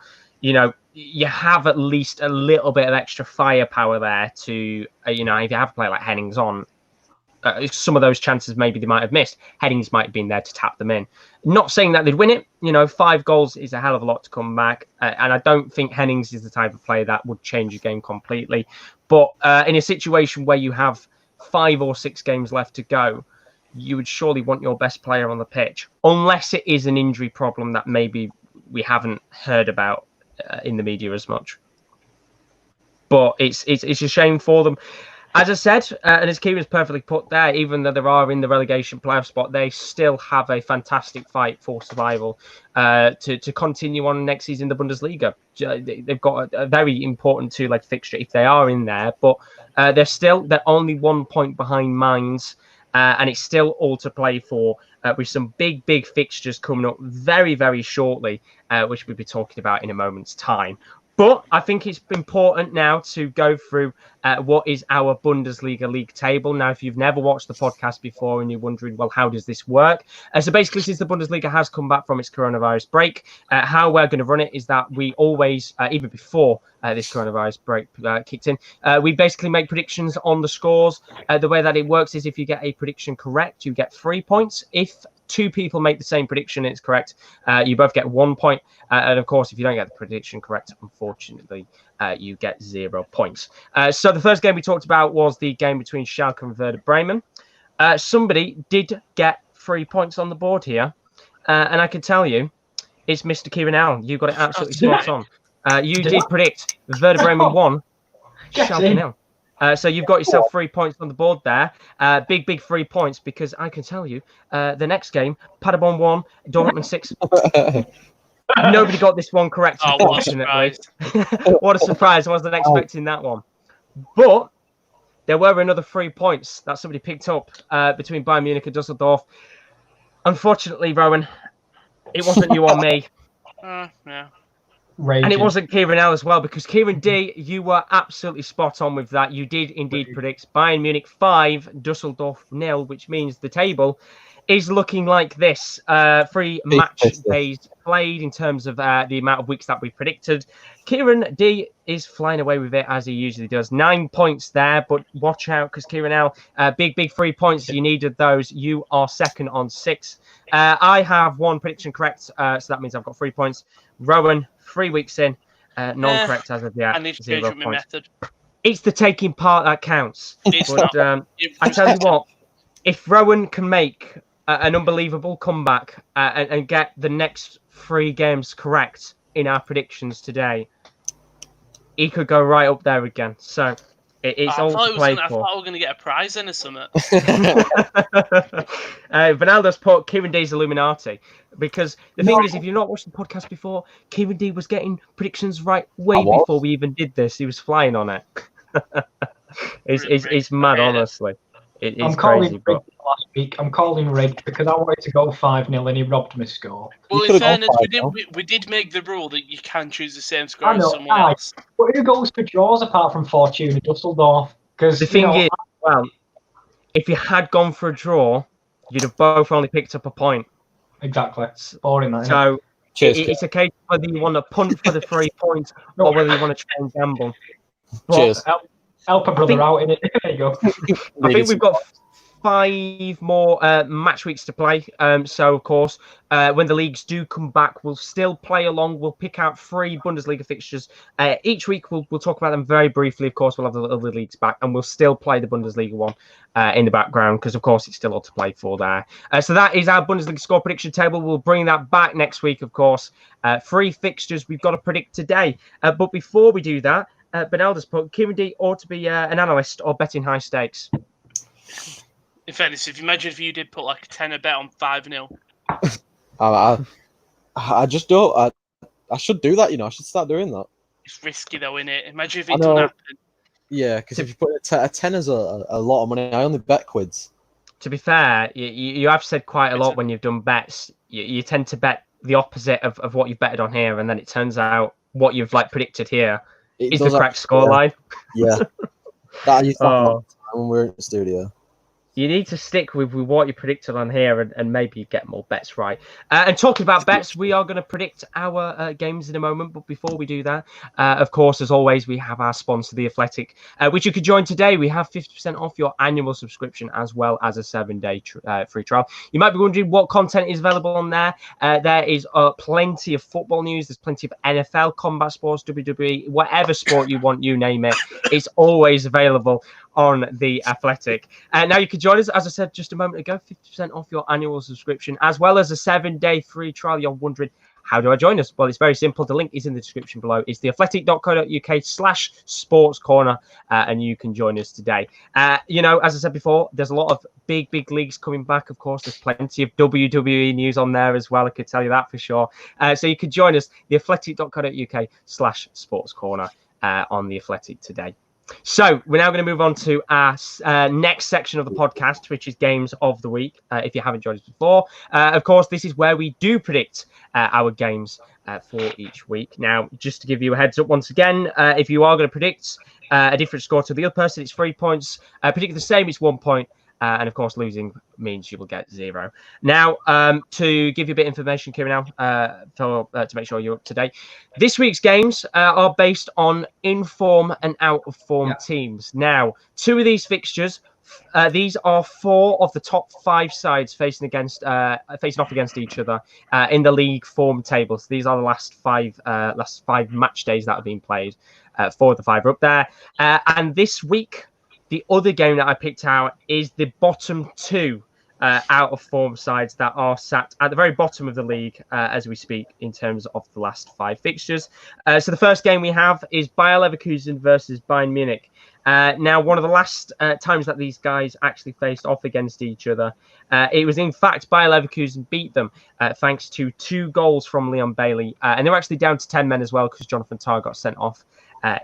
you have at least a little bit of extra firepower there to, if you have a player like Hennings on, some of those chances maybe they might have missed. Hennings might have been there to tap them in. Not saying that they'd win it. 5 goals is a hell of a lot to come back. And I don't think Hennings is the type of player that would change a game completely. But in a situation where you have 5 or 6 games left to go, you would surely want your best player on the pitch, unless it is an injury problem that maybe we haven't heard about in the media as much. But it's a shame for them. As I said, and as Kieran's perfectly put there, even though they are in the relegation playoff spot, they still have a fantastic fight for survival to continue on next season in the Bundesliga. They've got a very important 2-leg fixture if they are in there, but they're only 1 point behind Mainz, and it's still all to play for, with some big fixtures coming up very, very shortly, which we'll be talking about in a moment's time. But I think it's important now to go through what is our Bundesliga league table. Now, if you've never watched the podcast before and you're wondering, well, how does this work? So basically, since the Bundesliga has come back from its coronavirus break, how we're going to run it is that we always, even before this coronavirus break kicked in, we basically make predictions on the scores. The way that it works is if you get a prediction correct, you get 3 points. If 2 people make the same prediction and it's correct, you both get 1 point. And of course, if you don't get the prediction correct, unfortunately, you get 0 points. So the first game we talked about was the game between Schalke and Werder Bremen. Somebody did get 3 points on the board here. And I can tell you, it's Mr. Kieran Allen. You got it absolutely spot on. You did predict Werder Bremen 1, Schalke 0. So you've got yourself 3 points on the board there. Big 3 points, because I can tell you, the next game, Paderborn 1, Dortmund 6. Nobody got this one correct, unfortunately. What a surprise. I wasn't expecting that one. But there were another 3 points that somebody picked up between Bayern Munich and Dusseldorf. Unfortunately, Rowan, it wasn't you or me. Yeah. Raging. And it wasn't Kieran L as well, because Kieran D, you were absolutely spot on with that. You did indeed predict Bayern Munich 5, Dusseldorf 0, which means the table is looking like this. 3 match days played in terms of the amount of weeks that we predicted. Kieran D is flying away with it, as he usually does. 9 points there, but watch out, because Kieran L, big 3 points. You needed those. You are second on 6. I have 1 prediction correct, so that means I've got 3 points. Rowan, 3 weeks in, non-correct as of yet. I need to change my method. It's the taking part that counts. But I tell you what, if Rowan can make an unbelievable comeback and get the next 3 games correct in our predictions today, he could go right up there again. So it's all to play for. I thought we were going to get a prize in or something. Vinaldo's put Kieran D's Illuminati, because the thing is, if you've not watched the podcast before, Kieran D was getting predictions right way before we even did this. He was flying on it. It's mad, honestly. It's crazy. But last week, I'm calling rigged because I wanted to go 5-0 and he robbed my score. Well, in fairness, we did make the rule that you can choose the same score as someone else. But who goes for draws apart from Fortuna Dusseldorf? Because the thing is, Well, if you had gone for a draw, you'd have both only picked up a point. Exactly. Boring, that. So Cheers. it's a case of whether you want to punt for the 3 points or whether you want to try and gamble. Cheers. Help a brother out in it. There you go. I think we've got 5 more match weeks to play. So, of course, when the leagues do come back, we'll still play along. We'll pick out 3 Bundesliga fixtures. Each week, we'll talk about them very briefly. Of course, we'll have the other leagues back, and we'll still play the Bundesliga one in the background because, of course, it's still all to play for there. So that is our Bundesliga score prediction table. We'll bring that back next week, of course. 3 fixtures we've got to predict today. But before we do that, Benelda's put, Kieran D ought to be an analyst or betting high stakes. In fairness, if you imagine if you did put like a tenner bet on 5-0. I just don't. I should do that, I should start doing that. It's risky though, isn't it? Imagine if it doesn't happen. Yeah, because if you put a tenner's a lot of money. I only bet quids. To be fair, you have said quite a lot when you've done bets. You tend to bet the opposite of what you've betted on here, and then it turns out what you've predicted here is the correct scoreline. Yeah. That used to happen when we were in the studio. You need to stick with what you predicted on here and maybe get more bets right. And talking about bets, we are going to predict our games in a moment. But before we do that, of course, as always, we have our sponsor, The Athletic, which you could join today. We have 50% off your annual subscription as well as a 7-day free trial. You might be wondering what content is available on there. There is plenty of football news. There's plenty of NFL, combat sports, WWE, whatever sport you want, you name it. It's always available on The Athletic. Now you can join us, as I said just a moment ago, 50% off your annual subscription, as well as a 7-day free trial. You're wondering, how do I join us? Well, it's very simple. The link is in the description below. It's theathletic.co.uk/sports corner, and you can join us today. As I said before, there's a lot of big leagues coming back. Of course, there's plenty of WWE news on there as well. I could tell you that for sure. So you could join us, theathletic.co.uk/sports corner on The Athletic today. So we're now going to move on to our next section of the podcast, which is Games of the Week. If you haven't joined us before, of course, this is where we do predict our games for each week. Now, just to give you a heads up once again, if you are going to predict a different score to the other person, it's 3 points. Predict the same, it's 1 point. And of course, losing means you will get 0. Now, to give you a bit of information, Kieran, to make sure you're up to date, this week's games are based on in-form and out-of-form teams. Now, 2 of these fixtures, these are 4 of the top 5 sides facing off against each other in the league form table. So these are the last 5 match days that have been played. 4 of the 5 are up there, and this week, the other game that I picked out is the bottom 2 out-of-form sides that are sat at the very bottom of the league as we speak in terms of the last 5 fixtures. So the first game we have is Bayer Leverkusen versus Bayern Munich. Now, one of the last times that these guys actually faced off against each other, it was in fact Bayer Leverkusen beat them thanks to 2 goals from Leon Bailey. And they were actually down to 10 men as well because Jonathan Tah got sent off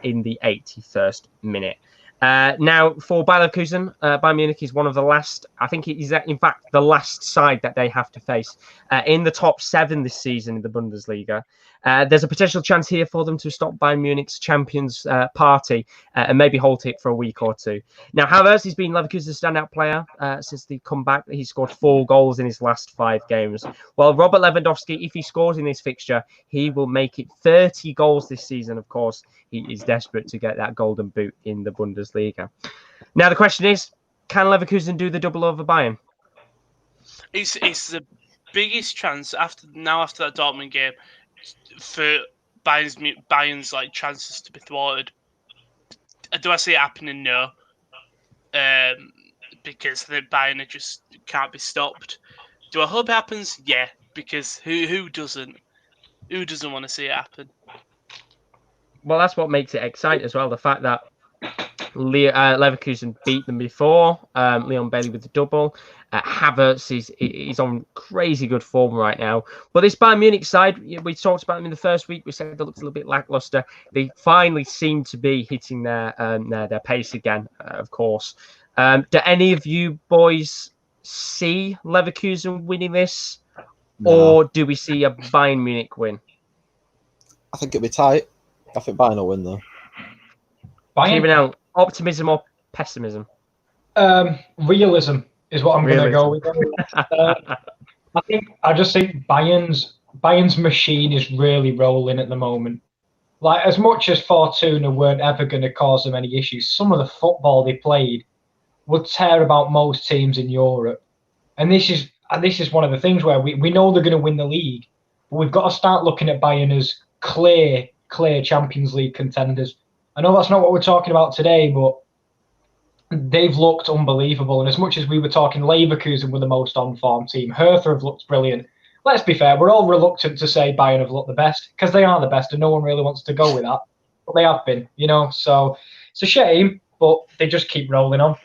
in the 81st minute. Now, for Bayer Leverkusen, Bayern Munich is one of the last, I think it is in fact the last side that they have to face in the top 7 this season in the Bundesliga. There's a potential chance here for them to stop Bayern Munich's champions party and maybe halt it for a week or 2. Now, Havertz has been Leverkusen's standout player since the comeback. He's scored 4 goals in his last 5 games. Well, Robert Lewandowski, if he scores in this fixture, he will make it 30 goals this season. Of course, he is desperate to get that golden boot in the Bundesliga. Now, the question is, can Leverkusen do the double over Bayern? It's the biggest chance after that Dortmund game for Bayern's chances to be thwarted. Do I see it happening? No, because the Bayern just can't be stopped. Do I hope it happens? Yeah, because who doesn't? Who doesn't want to see it happen? Well, that's what makes it exciting as well. The fact that Leverkusen beat them before. Leon Bailey with the double. Havertz is on crazy good form right now. But this Bayern Munich side, we talked about them in the first week. We said they looked a little bit lackluster. They finally seem to be hitting their pace again, of course. Do any of you boys see Leverkusen winning this? No. Or do we see a Bayern Munich win? I think it'll be tight. I think Bayern will win, though. Bayern? Optimism or pessimism? Realism is what I'm going to go with. I just think Bayern's machine is really rolling at the moment. Like, as much as Fortuna weren't ever going to cause them any issues, some of the football they played would tear about most teams in Europe. And this is one of the things where we know they're going to win the league, but we've got to start looking at Bayern as clear Champions League contenders. I know that's not what we're talking about today, but they've looked unbelievable. And as much as we were talking Leverkusen were the most on-form team, Hertha have looked brilliant. Let's be fair, we're all reluctant to say Bayern have looked the best because they are the best and no one really wants to go with that. But they have been, so it's a shame, but they just keep rolling on.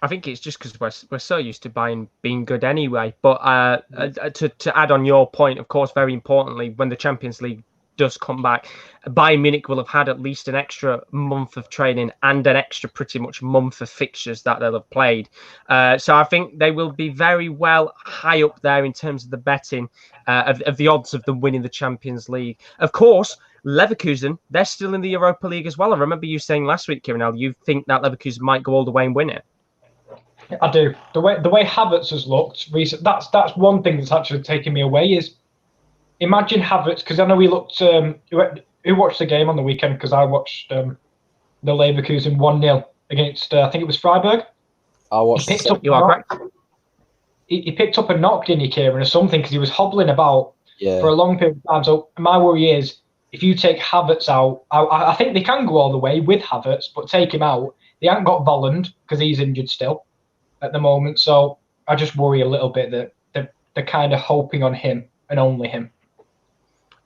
I think it's just because we're so used to Bayern being good anyway. But to add on your point, of course, very importantly, when the Champions League does come back, Bayern Munich will have had at least an extra month of training and an extra pretty much month of fixtures that they'll have played. So I think they will be very well high up there in terms of the betting of the odds of them winning the Champions League. Of course, Leverkusen, they're still in the Europa League as well. I remember you saying last week, Kieran, you think that Leverkusen might go all the way and win it. I do. The way Havertz has looked recent, that's one thing that's actually taken me away is imagine Havertz, because I know he looked. Who watched the game on the weekend? Because I watched the Leverkusen 1-0 against I think it was Freiburg. I watched. You are correct. He picked up a knock, didn't he, Kieran, or something? Because he was hobbling about for a long period of time. So my worry is if you take Havertz out, I think they can go all the way with Havertz, but take him out, they haven't got Volland because he's injured still at the moment. So I just worry a little bit that they're kind of hoping on him and only him.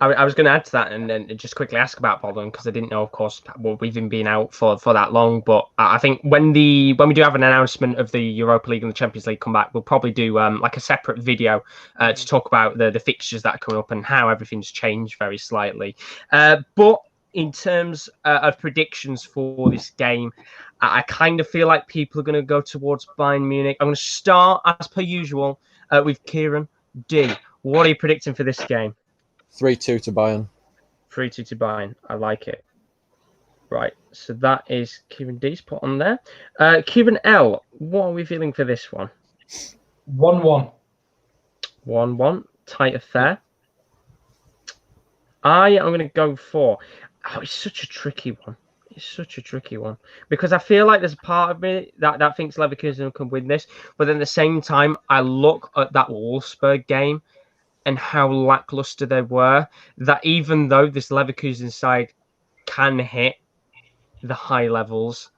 I was going to add to that and then just quickly ask about Bolden because I didn't know, of course, we've been out for that long. But I think when we do have an announcement of the Europa League and the Champions League come back, we'll probably do like a separate video to talk about the fixtures that are coming up and how everything's changed very slightly. But in terms of predictions for this game, I kind of feel like people are going to go towards Bayern Munich. I'm going to start, as per usual, with Kieran D. What are you predicting for this game? 3-2 to Bayern. 3-2 to Bayern. I like it. Right. So that is Kieran D's put on there. Kieran L, what are we feeling for this one? 1-1. 1-1. Tight affair. I am going to go for... Oh, it's such a tricky one. It's such a tricky one. Because I feel like there's a part of me that thinks Leverkusen can win this. But then at the same time, I look at that Wolfsburg game and how lackluster they were, that even though this Leverkusen side can hit the high levels,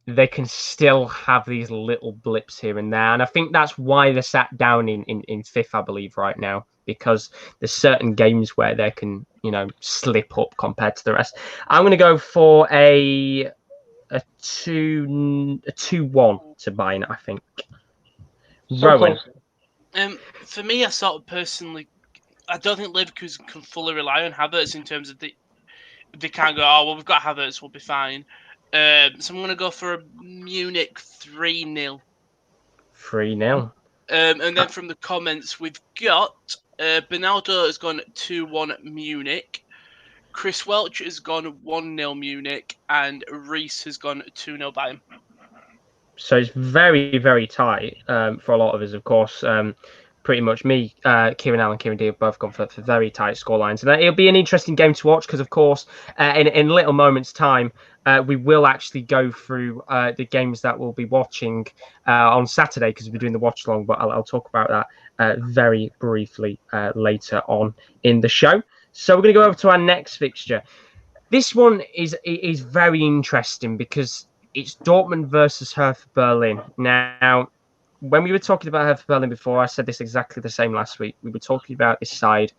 they can still have these little blips here and there. And I think that's why they're sat down in fifth, I believe, right now, because there's certain games where they can, slip up compared to the rest. I'm going to go for a 2-1 to Bayern, I think. So Rowan. For me, I sort of personally, I don't think Leverkusen can fully rely on Havertz in terms of they can't go, oh, well, we've got Havertz, we'll be fine. So I'm going to go for a Munich 3-0. 3-0. And then from the comments, we've got Bernardo has gone 2-1 Munich. Chris Welch has gone 1-0 Munich. And Reese has gone 2-0 Bayern. So it's very, very tight for a lot of us, of course. Pretty much me, Kieran Allen, Kieran D have both gone for very tight scorelines. And it'll be an interesting game to watch because, of course, in little moments' time, we will actually go through the games that we'll be watching on Saturday because we'll be doing the watch along. But I'll talk about that very briefly later on in the show. So we're going to go over to our next fixture. This one is very interesting because it's Dortmund versus Hertha Berlin. Now, when we were talking about Hertha Berlin before, I said this exactly the same last week. We were talking about this side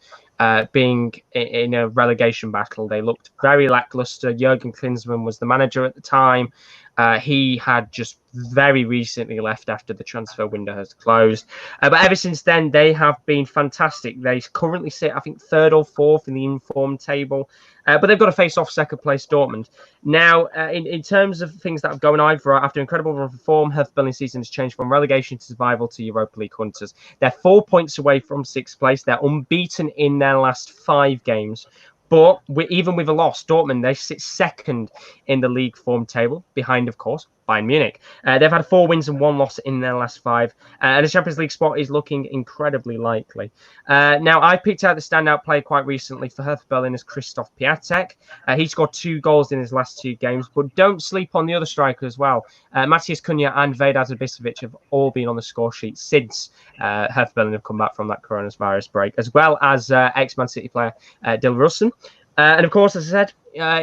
being in a relegation battle. They looked very lackluster. Jurgen Klinsmann was the manager at the time. He had just very recently left after the transfer window has closed. But ever since then, they have been fantastic. They currently sit, I think, third or fourth in the informed table. But they've got to face off second place Dortmund. Now, in terms of things that have gone over, after incredible run of form, Hertha Berlin season has changed from relegation to survival to Europa League hunters. They're 4 points away from sixth place. They're unbeaten in their last 5 games. But even with a loss, Dortmund, they sit second in the league form table, behind, of course, Bayern Munich. They've had 4 wins and 1 loss in their last 5. And the Champions League spot is looking incredibly likely. Now, I picked out the standout player quite recently for Hertha Berlin as Christoph Piatek. He scored 2 goals in his last 2 games, but don't sleep on the other striker as well. Matthias Cunha and Vedad Zabicevic have all been on the score sheet since Hertha Berlin have come back from that coronavirus break, as well as ex-Man City player Dilrosun. And of course, as I said,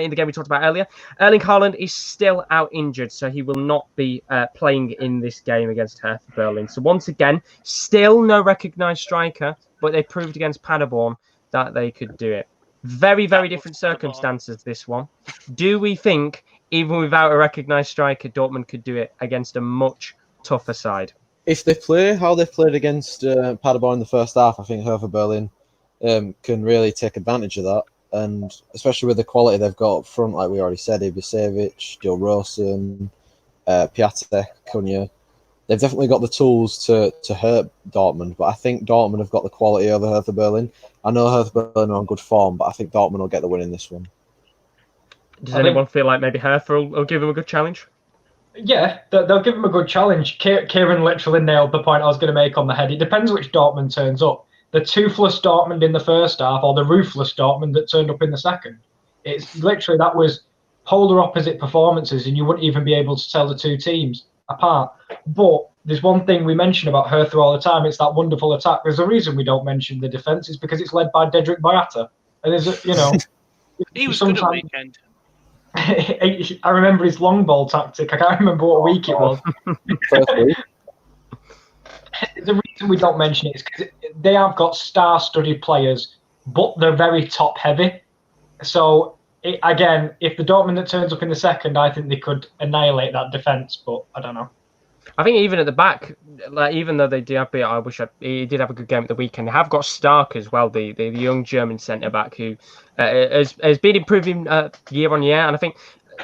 in the game we talked about earlier, Erling Haaland is still out injured, so he will not be playing in this game against Hertha Berlin. So once again, still no recognised striker, but they proved against Paderborn that they could do it. Very, very different circumstances, this one. Do we think, even without a recognised striker, Dortmund could do it against a much tougher side? If they play how they played against Paderborn in the first half, I think Hertha Berlin can really take advantage of that. And especially with the quality they've got up front, like we already said, Ibisevic, Dilrosun, Piatek, Cunha, they've definitely got the tools to hurt Dortmund. But I think Dortmund have got the quality over Hertha Berlin. I know Hertha Berlin are on good form, but I think Dortmund will get the win in this one. Does anyone feel like maybe Hertha will give them a good challenge? Yeah, they'll give him a good challenge. Kieran literally nailed the point I was going to make on the head. It depends which Dortmund turns up. The toothless Dortmund in the first half or the ruthless Dortmund that turned up in the second. It's literally, that was polar opposite performances, and you wouldn't even be able to tell the two teams apart. But there's one thing we mention about Hertha all the time. It's that wonderful attack. There's a reason we don't mention the defence. It's because it's led by Dedrick Boyata. And there's he was good at weekend. I remember his long ball tactic. I can't remember what week it was. The reason we don't mention it is because they have got star-studded players, but they're very top-heavy. So, again, if the Dortmund that turns up in the second, I think they could annihilate that defence, but I don't know. I think even at the back, like even though they did have, he did have a good game at the weekend. They have got Stark as well, the young German centre back who has been improving year on year. And I think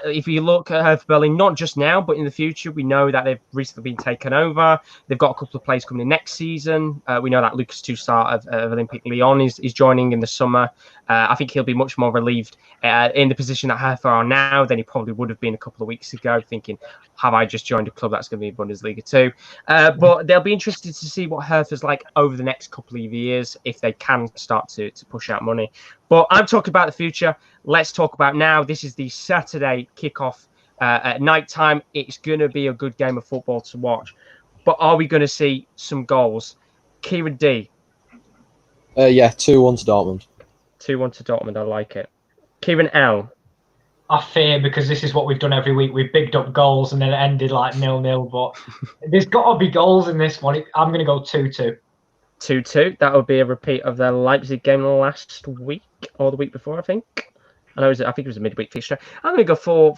if you look at Hertha Berlin, not just now, but in the future, we know that they've recently been taken over. They've got a couple of players coming in next season. We know that Lucas Toussaint of Olympique Lyon is joining in the summer. I think he'll be much more relieved in the position that Hertha are now than he probably would have been a couple of weeks ago, thinking, have I just joined a club that's going to be in Bundesliga too? But they'll be interested to see what Hertha's like over the next couple of years if they can start to push out money. But I'm talking about the future. Let's talk about now. This is the Saturday kickoff at night time. It's going to be a good game of football to watch. But are we going to see some goals? Kieran D. Yeah, 2-1 to Dortmund. 2-1 to Dortmund. I like it. Kieran L. I fear, because this is what we've done every week. We've bigged up goals and then it ended like 0-0. But there's got to be goals in this one. I'm going to go 2-2. 2-2. That would be a repeat of their Leipzig game last week or the week before, I think. I think it was a midweek fixture. I'm going to go for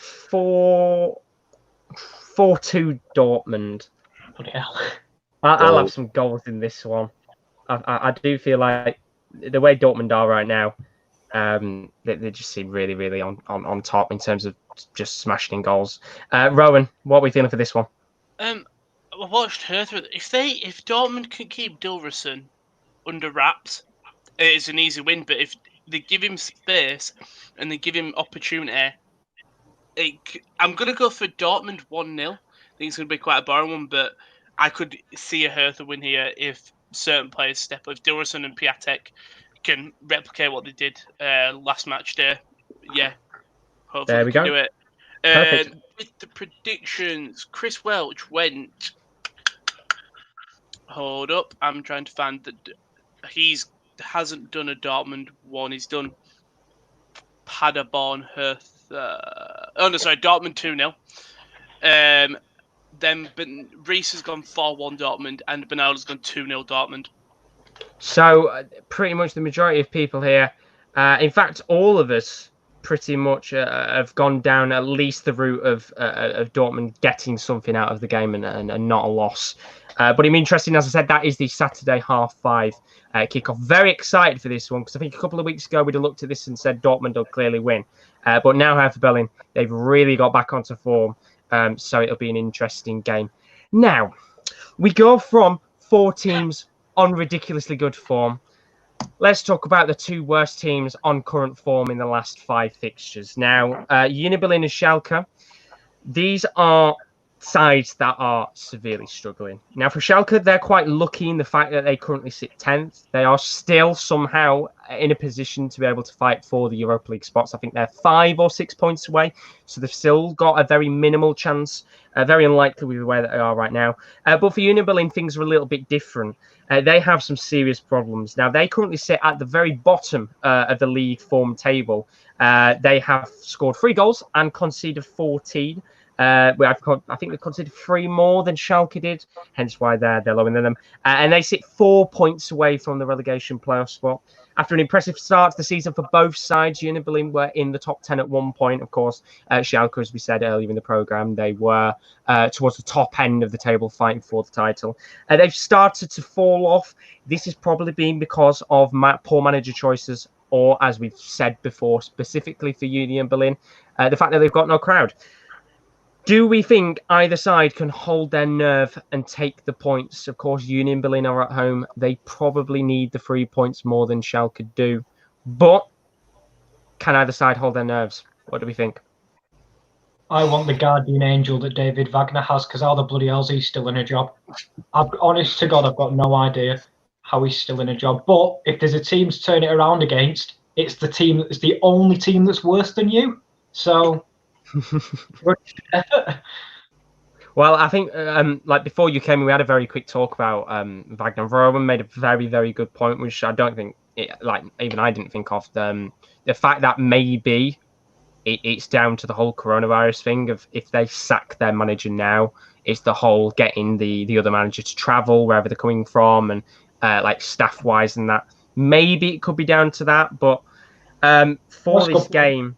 4-2 Dortmund. Bloody hell. I'll have some goals in this one. I do feel like the way Dortmund are right now, they just seem really, really on top in terms of just smashing in goals. Rowan, what are we feeling for this one? I watched Hertha. If Dortmund can keep Dilrosun under wraps, it's an easy win. But if they give him space and they give him opportunity, I'm going to go for Dortmund 1-0. I think it's going to be quite a boring one, but I could see a Hertha win here if certain players step up. If Dilrosun and Piatek can replicate what they did last match day, yeah, hopefully there we go. Do it. With the predictions, Chris Welch went. Hold up, I'm trying to find that he hasn't done a Dortmund one. He's done Paderborn, Hertha. Oh no, sorry, Dortmund 2-0. Then Reese has gone 4-1 Dortmund, and Bernal's gone 2-0 Dortmund. So pretty much the majority of people here, in fact, all of us pretty much have gone down at least the route of Dortmund getting something out of the game and not a loss. But it'll be interesting, as I said, that is the Saturday 5:30 kickoff. Very excited for this one because I think a couple of weeks ago we'd have looked at this and said Dortmund will clearly win. But now Hertha Berlin, they've really got back onto form. So it'll be an interesting game. Now, we go from 4 teams on ridiculously good form. Let's talk about the 2 worst teams on current form in the last 5 fixtures. Now, Union Berlin and Schalke, these are sides that are severely struggling. Now, for Schalke, they're quite lucky in the fact that they currently sit 10th. They are still somehow in a position to be able to fight for the Europa League spots. I think they're 5 or 6 points away, so they've still got a very minimal chance, very unlikely with the way that they are right now. But for Union Berlin, things are a little bit different. They have some serious problems. Now, they currently sit at the very bottom of the league form table. They have scored 3 goals and conceded 14. I think they conceded 3 more than Schalke did, hence why they're lower than them. And they sit 4 points away from the relegation playoff spot. After an impressive start to the season for both sides, Union Berlin were in the top 10 at one point. Of course, Schalke, as we said earlier in the programme, they were towards the top end of the table fighting for the title. They've started to fall off. This has probably been because of poor manager choices, or as we've said before, specifically for Union Berlin, the fact that they've got no crowd. Do we think either side can hold their nerve and take the points? Of course, Union Berlin are at home. They probably need the 3 points more than Schalke do. But can either side hold their nerves? What do we think? I want the guardian angel that David Wagner has, because how the bloody hell's he still in a job? Honest to God, I've got no idea how he's still in a job. But if there's a team to turn it around against, it's the only team that's worse than you. So... Well, I think before you came in, we had a very quick talk about Wagner. Roman made a very, very good point, which I don't think, even I didn't think of. The fact that maybe it's down to the whole coronavirus thing of if they sack their manager now, it's the whole getting the other manager to travel wherever they're coming from and staff wise and that. Maybe it could be down to that, but for this game.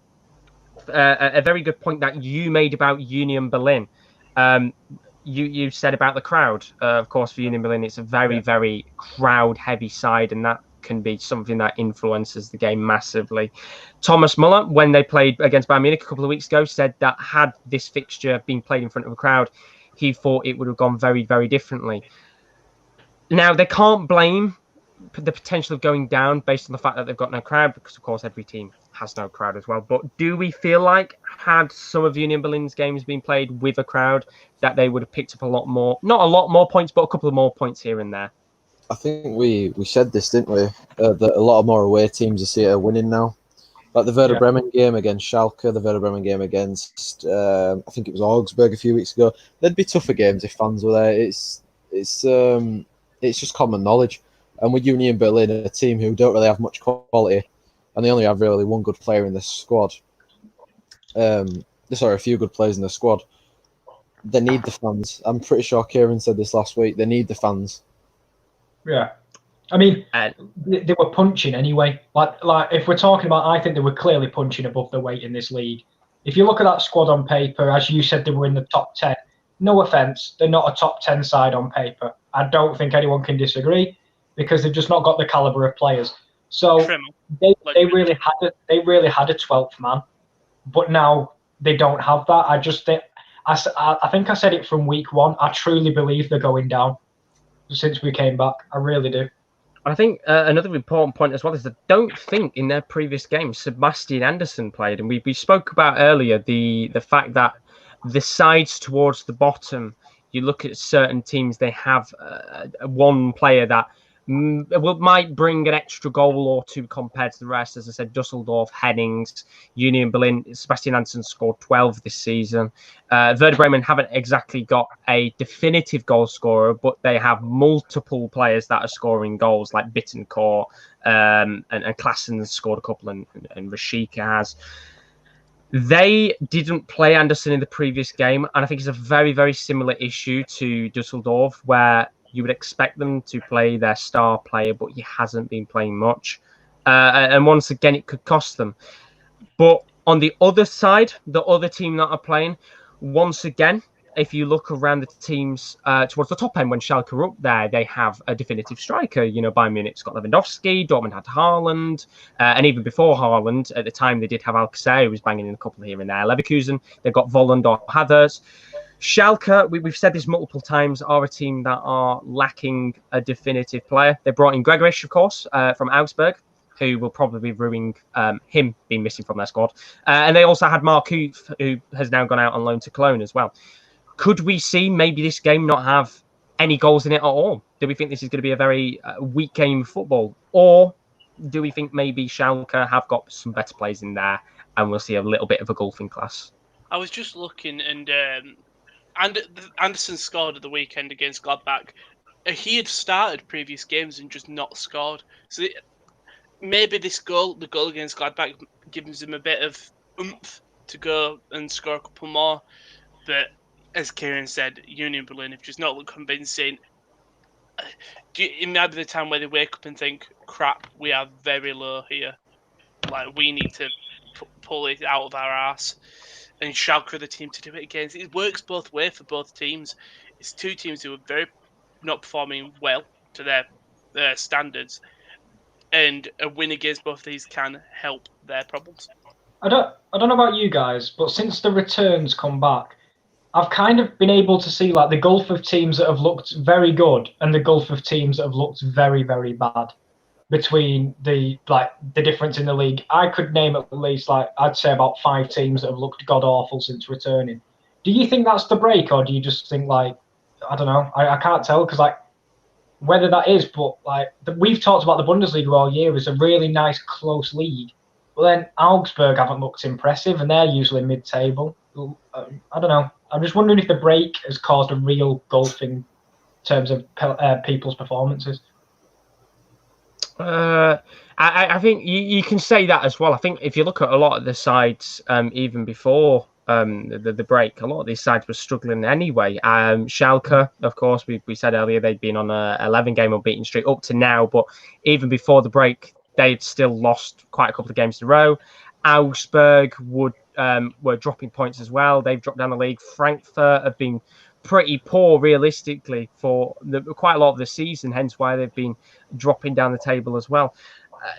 A very good point that you made about Union Berlin. You said about the crowd. Of course, for Union Berlin, it's a very, very crowd-heavy side, and that can be something that influences the game massively. Thomas Muller, when they played against Bayern Munich a couple of weeks ago, said that had this fixture been played in front of a crowd, he thought it would have gone very, very differently. Now, they can't blame the potential of going down based on the fact that they've got no crowd, because, of course, every team has no crowd as well. But do we feel like had some of Union Berlin's games been played with a crowd that they would have picked up a lot more, not a lot more points, but a couple of more points here and there? I think we said this, didn't we? That a lot more away teams are winning now. Like the Werder Bremen game against Schalke, the Werder Bremen game against, I think it was Augsburg a few weeks ago. They'd be tougher games if fans were there. It's just common knowledge. And with Union Berlin, a team who don't really have much quality, and they only have really one good player in the squad. A few good players in the squad. They need the fans. I'm pretty sure Kieran said this last week. They need the fans. Yeah. I mean, they were punching anyway. Like if we're talking about, I think they were clearly punching above their weight in this league. If you look at that squad on paper, as you said, they were in the top 10. No offence, they're not a top 10 side on paper. I don't think anyone can disagree because they've just not got the caliber of players. So they really had a 12th man, but now they don't have that. I think I said it from week 1. I truly believe they're going down since we came back. I really do. I think another important point as well is I don't think in their previous game Sebastian Andersson played, and we spoke about earlier the fact that the sides towards the bottom, you look at certain teams, they have one player that might bring an extra goal or two compared to the rest. As I said, Dusseldorf, Hennings, Union Berlin, Sebastian Andersson scored 12 this season. Werder Bremen haven't exactly got a definitive goal scorer, but they have multiple players that are scoring goals, like Bittencourt and Klassen scored a couple, and Rashika has. They didn't play Anderson in the previous game, and I think it's a very, very similar issue to Dusseldorf, where you would expect them to play their star player, but he hasn't been playing much. And once again, it could cost them. But on the other side, the other team that are playing, once again, if you look around the teams towards the top end, when Schalke are up there, they have a definitive striker. You know, Bayern Munich's got Lewandowski, Dortmund had Haaland, and even before Haaland, at the time they did have Alcacer, who was banging in a couple here and there. Leverkusen, they've got Volland or Havertz. Schalke, we've said this multiple times, are a team that are lacking a definitive player. They brought in Gregoritsch, of course, from Augsburg, who will probably be ruining him being missing from their squad. And they also had Mark Huth, who has now gone out on loan to Cologne as well. Could we see maybe this game not have any goals in it at all? Do we think this is going to be a very weak game of football? Or do we think maybe Schalke have got some better players in there and we'll see a little bit of a golfing class? I was just looking, and Anderson scored at the weekend against Gladbac. He had started previous games and just not scored. So maybe the goal against Gladbac, gives him a bit of oomph to go and score a couple more. But as Kieran said, Union Berlin have just not looked convincing. It might be the time where they wake up and think, crap, we are very low here. Like, we need to pull it out of our arse. And Schalke are the team to do it against. It works both ways for both teams. It's two teams who are very not performing well to their standards. And a win against both of these can help their problems. I don't know about you guys, but since the returns come back, I've kind of been able to see like the gulf of teams that have looked very good and the gulf of teams that have looked very, very bad between the difference in the league. I could name at least I'd say about 5 teams that have looked god awful since returning. Do you think that's the break, or do you just think I don't know? I can't tell because whether that is, but we've talked about the Bundesliga all year as a really nice close league. But then Augsburg haven't looked impressive, and they're usually mid-table. I don't know. I'm just wondering if the break has caused a real gulfing in terms of people's performances. I think you can say that as well. I think if you look at a lot of the sides, even before the break, a lot of these sides were struggling anyway. Schalke, of course, we said earlier they'd been on a 11-game unbeaten streak up to now, but even before the break, they'd still lost quite a couple of games in a row. Augsburg were dropping points as well. They've dropped down the league. Frankfurt have been pretty poor realistically for quite a lot of the season, hence why they've been dropping down the table as well.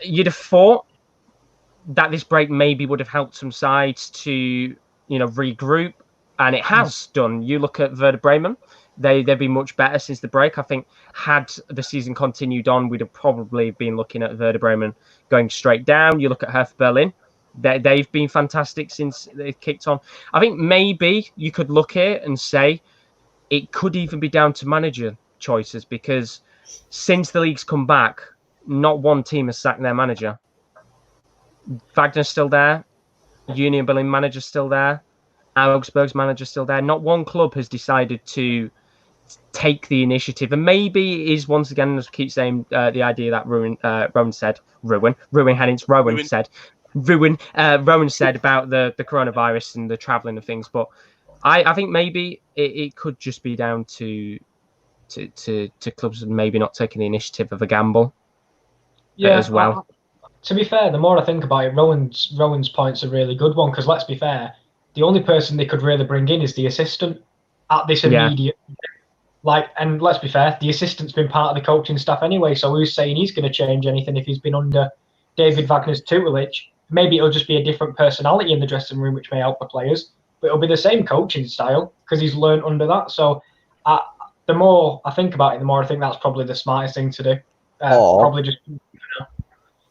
You'd have thought that this break maybe would have helped some sides to regroup, and it has done. You look at Werder Bremen, they've been much better since the break. I think had the season continued on, we'd have probably been looking at Werder Bremen going straight down. You look at Hertha Berlin, they've been fantastic since they've kicked on. I think maybe you could look at it and say it could even be down to manager choices, because since the league's come back, not one team has sacked their manager. Wagner's still there. Union Berlin manager's still there. Augsburg's manager's still there. Not one club has decided to take the initiative. And maybe it is, once again, as I keep saying, the idea that Rowan said about the coronavirus and the travelling and things. But I think maybe it could just be down to clubs maybe not taking the initiative of a gamble as well. To be fair, the more I think about it, Rowan's point's a really good one, because let's be fair, the only person they could really bring in is the assistant at this immediate. And let's be fair, the assistant's been part of the coaching staff anyway, so who's saying he's going to change anything if he's been under David Wagner's tutelage? Maybe it'll just be a different personality in the dressing room, which may help the players, but it'll be the same coaching style because he's learned under that. So the more I think about it, the more I think that's probably the smartest thing to do. Probably just.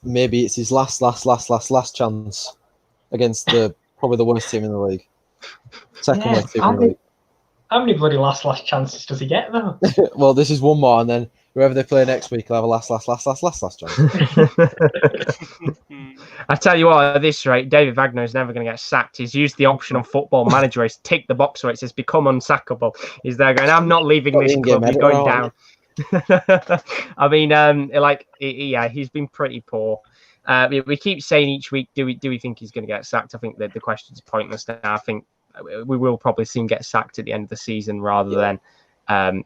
Maybe it's his last chance against probably the worst team in the league. Second worst team in the league. How many bloody last chances does he get though? Well, this is one more, and then whoever they play next week will have a last chance. I tell you what, at this rate, David Wagner is never going to get sacked. He's used the option on Football Manager. He's ticked the box where it says become unsackable. He's there going, I'm not leaving this club. He's going down. I mean, he's been pretty poor. We keep saying each week, do we think he's going to get sacked? I think that the question's pointless now. I think we will probably see him get sacked at the end of the season rather than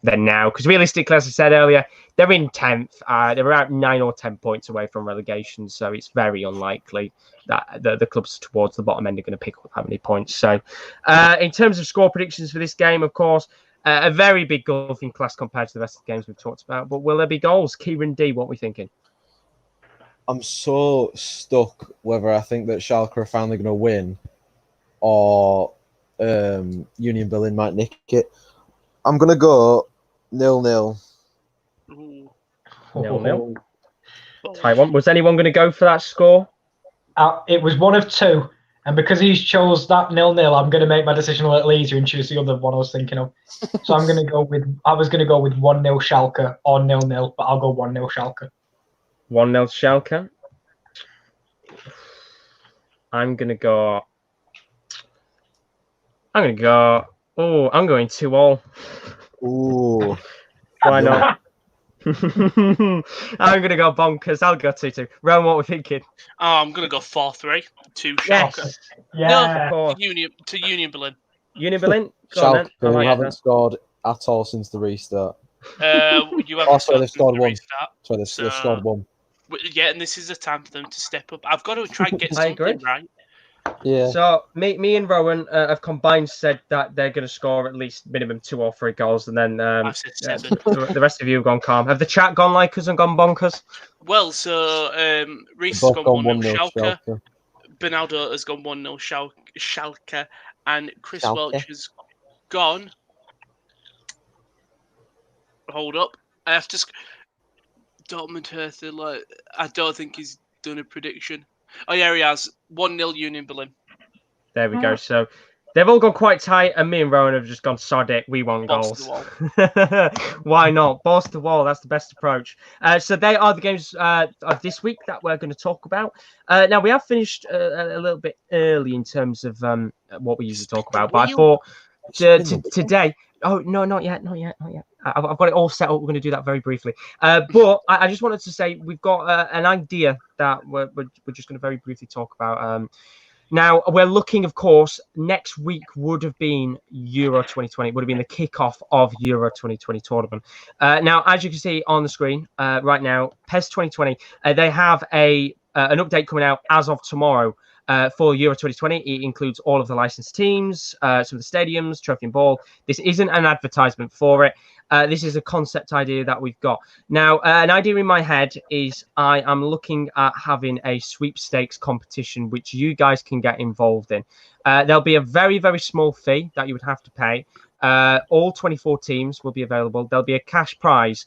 now. Because realistically, as I said earlier, they're in 10th. They're about 9 or 10 points away from relegation, so it's very unlikely that the clubs towards the bottom end are going to pick up that many points. So in terms of score predictions for this game, of course, a very big golfing class compared to the rest of the games we've talked about. But will there be goals? Kieran D, what are we thinking? I'm so stuck whether I think that Schalke are finally going to win or Union Berlin might nick it. I'm going to go 0-0. 0-0. Taiwan. Was anyone going to go for that score? It was one of two. And because he's chose that 0-0, I'm going to make my decision a little easier and choose the other one I was thinking of. So I was going to go with 1-0 Schalke or 0-0, but I'll go 1-0 Schalke. 1-0 Schalke. I'm going 2-all. Ooh. Why not? I'm going to go bonkers. I'll go 2-2. Rowan, what we're thinking? Oh, I'm going to go 4-3 to Schalke. Yes. Yeah. No, Union Berlin. Union Berlin? Go on, Schalke, then. I who like haven't that. scored at all since the restart. You haven't Sorry, they've scored one. restart. Sorry, they've scored one. Yeah, and this is a time for them to step up. I've got to try and get I agree. something right. Yeah. So me and Rowan have combined said that they're going to score at least minimum 2 or 3 goals, and then I've said 7. the rest of you have gone calm. Have the chat gone like us and gone bonkers? Well, so Reece has Both gone gone 1-0 1-0 Schalke. Bernardo has gone 1-0 Schalke, and Chris Schalke. Welch has gone. Hold up, I have to. Dortmund Hertha, like, I don't think he's done a prediction. Oh yeah, he has 1-0 Union Berlin. There we go. So they've all gone quite tight, and me and Rowan have just gone sod it. We want Balls goals. to the Why not? Balls to the wall. That's the best approach. So they are the games of this week that we're going to talk about. Now we have finished a little bit early in terms of what we usually talk about, but I thought today. Oh no, not yet. I've got it all set up. We're going to do that very briefly. But I just wanted to say we've got an idea that we're just going to very briefly talk about. Now, we're looking, of course, next week would have been Euro 2020. It would have been the kickoff of Euro 2020 tournament. Now, as you can see on the screen right now, PES 2020, they have an update coming out as of tomorrow. For Euro 2020, it includes all of the licensed teams, some of the stadiums, trophy and ball. This isn't an advertisement for it. This is a concept idea that we've got. Now, an idea in my head is I am looking at having a sweepstakes competition, which you guys can get involved in. There'll be a very, very small fee that you would have to pay. All 24 teams will be available. There'll be a cash prize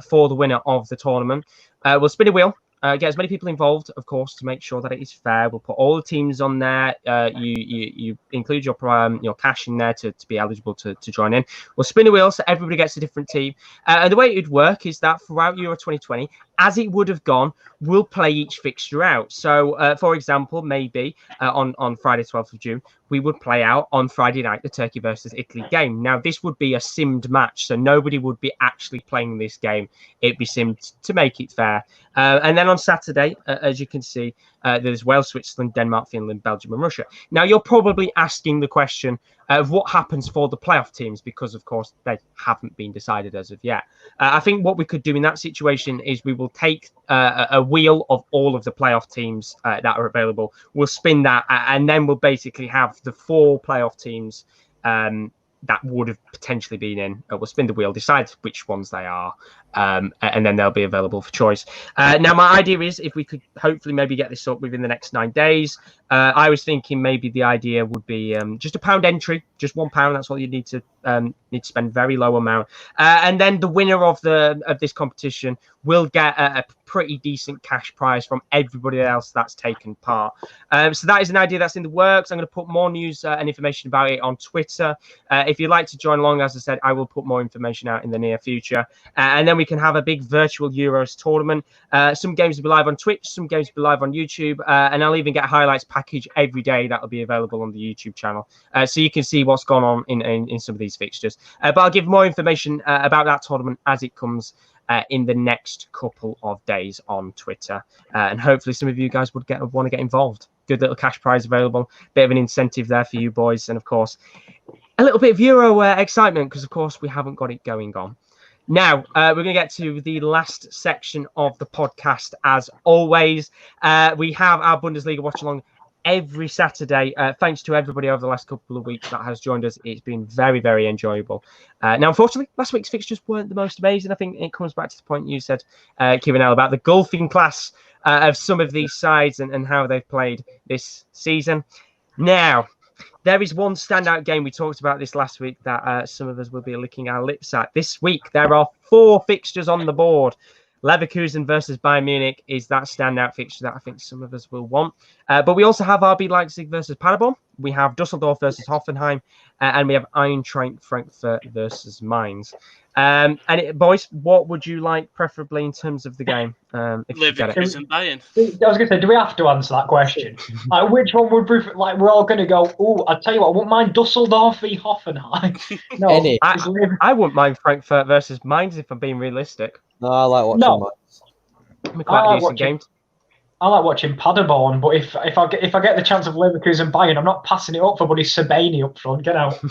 for the winner of the tournament. We'll spin a wheel. Get as many people involved, of course, to make sure that it is fair. We'll put all the teams on there. You include your cash in there to be eligible to join in. We'll spin a wheel so everybody gets a different team. And the way it would work is that throughout Euro 2020, as it would have gone, we'll play each fixture out. So, for example, maybe on Friday, 12th of June, we would play out on Friday night the Turkey versus Italy game. Now, this would be a simmed match, so nobody would be actually playing this game. It'd be simmed to make it fair. And then on Saturday, as you can see, there's Wales, Switzerland, Denmark, Finland, Belgium, and Russia. Now, you're probably asking the question of what happens for the playoff teams because, of course, they haven't been decided as of yet. I think what we could do in that situation is we will take a wheel of all of the playoff teams that are available. We'll spin that, and then we'll basically have the 4 playoff teams that would have potentially been in. We'll spin the wheel, decide which ones they are, and then they'll be available for choice. Now, my idea is if we could hopefully maybe get this up within the next 9 days. I was thinking maybe the idea would be just £1 entry, just £1. That's all you need to spend, very low amount, and then the winner of this competition will get a pretty decent cash prize from everybody else that's taken part. So that is an idea that's in the works. I'm going to put more news and information about it on Twitter. If you'd like to join along, as I said, I will put more information out in the near future, and then we can have a big virtual Euros tournament. Some games will be live on Twitch, some games will be live on YouTube, and I'll even get a highlights package every day that will be available on the YouTube channel, so you can see what's gone on in some of these fixtures. But I'll give more information about that tournament as it comes in the next couple of days on Twitter, and hopefully some of you guys would want to get involved. Good little cash prize available, bit of an incentive there for you boys, and of course a little bit of Euro excitement because of course we haven't got it going on. Now, we're going to get to the last section of the podcast. As always, we have our Bundesliga watch along every Saturday. Thanks to everybody over the last couple of weeks that has joined us. It's been very, very enjoyable. Now, unfortunately, last week's fixtures weren't the most amazing. I think it comes back to the point you said, Kieran, about the golfing class of some of these sides and how they've played this season. Now, there is one standout game. We talked about this last week that some of us will be licking our lips at. This week, there are 4 fixtures on the board. Leverkusen versus Bayern Munich is that standout fixture that I think some of us will want. But we also have RB Leipzig versus Paderborn. We have Dusseldorf versus Hoffenheim. And we have Eintracht Frankfurt versus Mainz. Boys, what would you like preferably in terms of the game? If you get it. Leverkusen Bayern. I was going to say, do we have to answer that question? Like, which one would prefer? Like, we're all going to go. Oh, I tell you what, I wouldn't mind Dusseldorf v Hoffenheim. No, Any. I wouldn't mind Frankfurt versus Mainz if I'm being realistic. No, I like watching Mainz. Quite a decent game. I like watching Paderborn, but if I get the chance of Leverkusen Bayern, I'm not passing it up for buddy Sabani up front. Get out.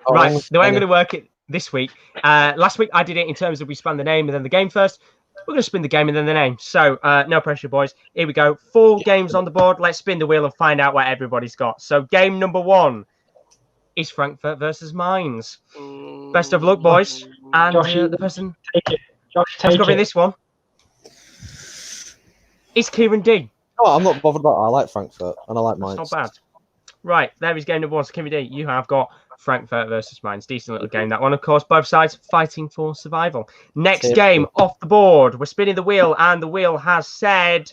Right, the way I'm going to work it this week. Last week I did it in terms of we spun the name and then the game first. We're going to spin the game and then the name. So no pressure, boys. Here we go. 4 games on the board. Let's spin the wheel and find out what everybody's got. So game number 1 is Frankfurt versus Mainz. Best of luck, boys. And Josh, the person take it. this one is Kieran D. No, I'm not bothered about it. I like Frankfurt and I like Mainz. That's not bad. Right, there is game number 1. So Kieran D, you have got Frankfurt versus Mainz. Decent little game, that one. Of course, both sides fighting for survival. Next game off the board. We're spinning the wheel, and the wheel has said...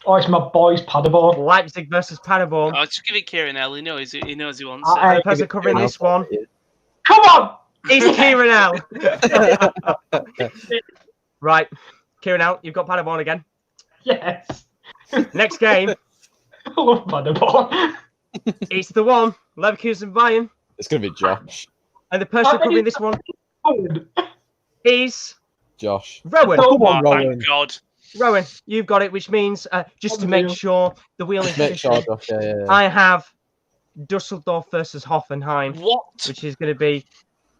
Oh, it's my boys, Paderborn. Leipzig versus Paderborn. Oh, just give it Kieran L. He knows he wants The it. person covering this one Come on! is Kieran L. Right, Kieran L, you've got Paderborn again. Yes. Next game. I love Paderborn. It's the one, Leverkusen Bayern. It's going to be Josh. And the person covering this one is... Josh. Rowan. Come on, Rowan. Thank God. Rowan, you've got it, which means, just to make sure the wheel is Make sure, efficient, Josh. Yeah. I have Dusseldorf versus Hoffenheim. What? Which is going to be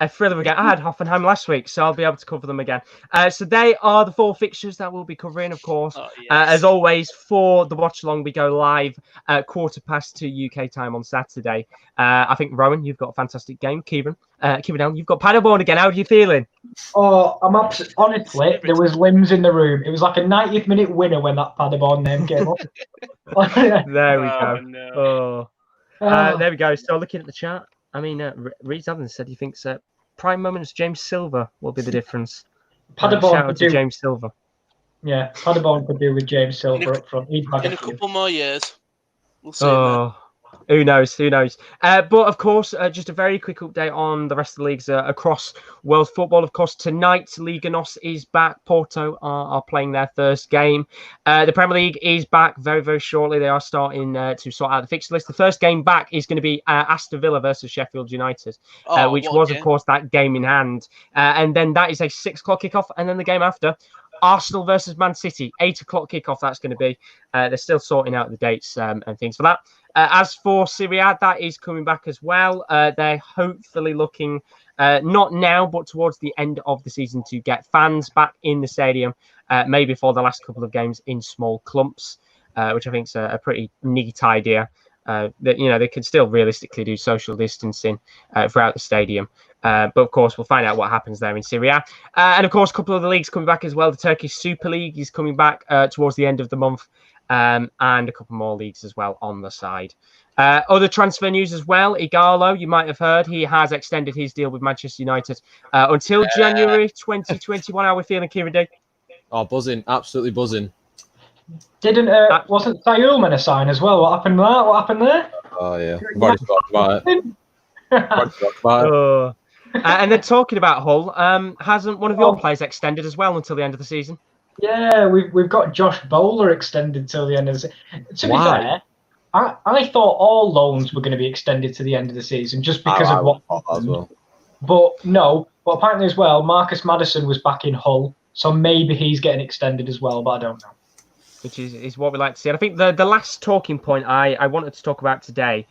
a thriller again. I had Hoffenheim last week, so I'll be able to cover them again. So they are the 4 fixtures that we'll be covering, of course. Oh, yes. As always, for the watch along, we go live at 2:15 UK time on Saturday. I think, Rowan, you've got a fantastic game. Kieran, you've got Paderborn again. How are you feeling? Oh, I'm honestly, there was limbs in the room. It was like a 90th minute winner when that Paderborn name came up. There we go. No. There we go. So looking at the chat, I mean, Reed Evans said he thinks prime moments James Silver will be the difference. Paderborn shout out to James Silver. Yeah, Paderborn could do with James Silver up front. In a couple more years. We'll see. Who knows? But of course, just a very quick update on the rest of the leagues across world football. Of course, tonight, Liga NOS is back. Porto are playing their first game. The Premier League is back very, very shortly. They are starting to sort out the fixture list. The first game back is going to be Aston Villa versus Sheffield United, which was, of course, that game in hand. And then that is a 6 o'clock kickoff. And then the game after, Arsenal versus Man City, 8 o'clock kickoff. That's going to be. They're still sorting out the dates and things for that. As for Serie A, that is coming back as well. They're hopefully looking, not now, but towards the end of the season to get fans back in the stadium, maybe for the last couple of games in small clumps, which I think is a pretty neat idea. That they can still realistically do social distancing throughout the stadium. But of course, we'll find out what happens there in Serie A. And of course, a couple of the leagues coming back as well. The Turkish Super League is coming back towards the end of the month. And a couple more leagues as well on the side. Other transfer news as well. Igalo, you might have heard, he has extended his deal with Manchester United until January 2021. How are we feeling, Kieran D? Oh, buzzing. Absolutely buzzing. Wasn't Sayul meant to sign as well? What happened there? Oh, yeah. We've already talked about it. And then talking about Hull, hasn't one of your players extended as well until the end of the season? Yeah, we've got Josh Bowler extended till the end of the season. To be fair, I thought all loans were going to be extended to the end of the season just because of what happened. Well. But no, but apparently as well, Marcus Maddison was back in Hull, so maybe he's getting extended as well, but I don't know. Which is what we like to see. And I think the last talking point I wanted to talk about today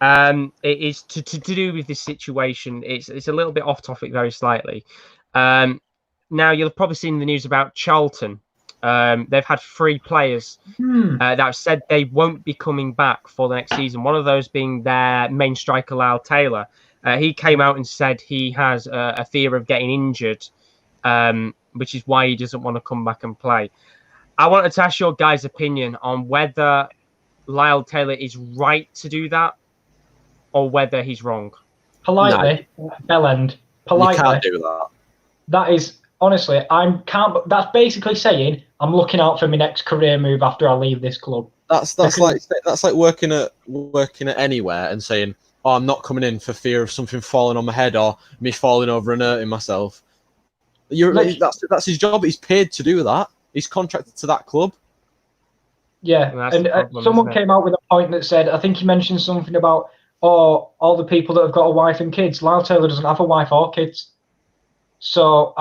it is to do with this situation. It's a little bit off topic very slightly. Now, you'll have probably seen the news about Charlton. They've had 3 players that have said they won't be coming back for the next season. One of those being their main striker, Lyle Taylor. He came out and said he has a fear of getting injured, which is why he doesn't want to come back and play. I wanted to ask your guys' opinion on whether Lyle Taylor is right to do that or whether he's wrong. Politely, Bellend. Politely. You can't do that. That is honestly, that's basically saying I'm looking out for my next career move after I leave this club. That's like working at anywhere and saying, "Oh, I'm not coming in for fear of something falling on my head or me falling over and hurting myself." That's his job. He's paid to do that. He's contracted to that club. Yeah, and someone came out with a point that said, I think he mentioned something about, all the people that have got a wife and kids. Lyle Taylor doesn't have a wife or kids. So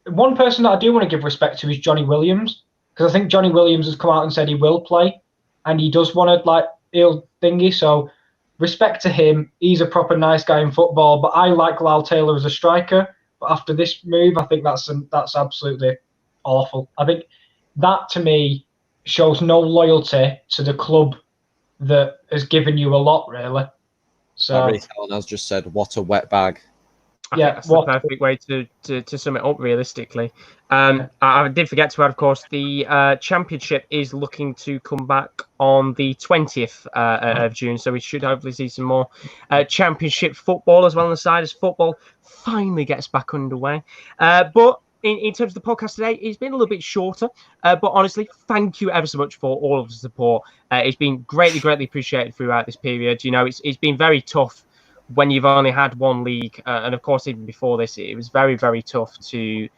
one person that I do want to give respect to is Johnny Williams, because I think Johnny Williams has come out and said he will play, and he does want to he'll thingy. So respect to him. He's a proper nice guy in football, but I like Lyle Taylor as a striker. But after this move, I think that's absolutely awful. I think that to me shows no loyalty to the club that has given you a lot, really. So Helen has just said, "What a wet bag." I think that's the perfect way to sum it up, realistically. I did forget to add, of course, the Championship is looking to come back on the 20th of June, so we should hopefully see some more Championship football as well on the side as football finally gets back underway. But in terms of the podcast today, it's been a little bit shorter, but honestly, thank you ever so much for all of the support. It's been greatly appreciated throughout this period. You know, it's been very tough when you've only had one league, and of course, even before this, it was very tough to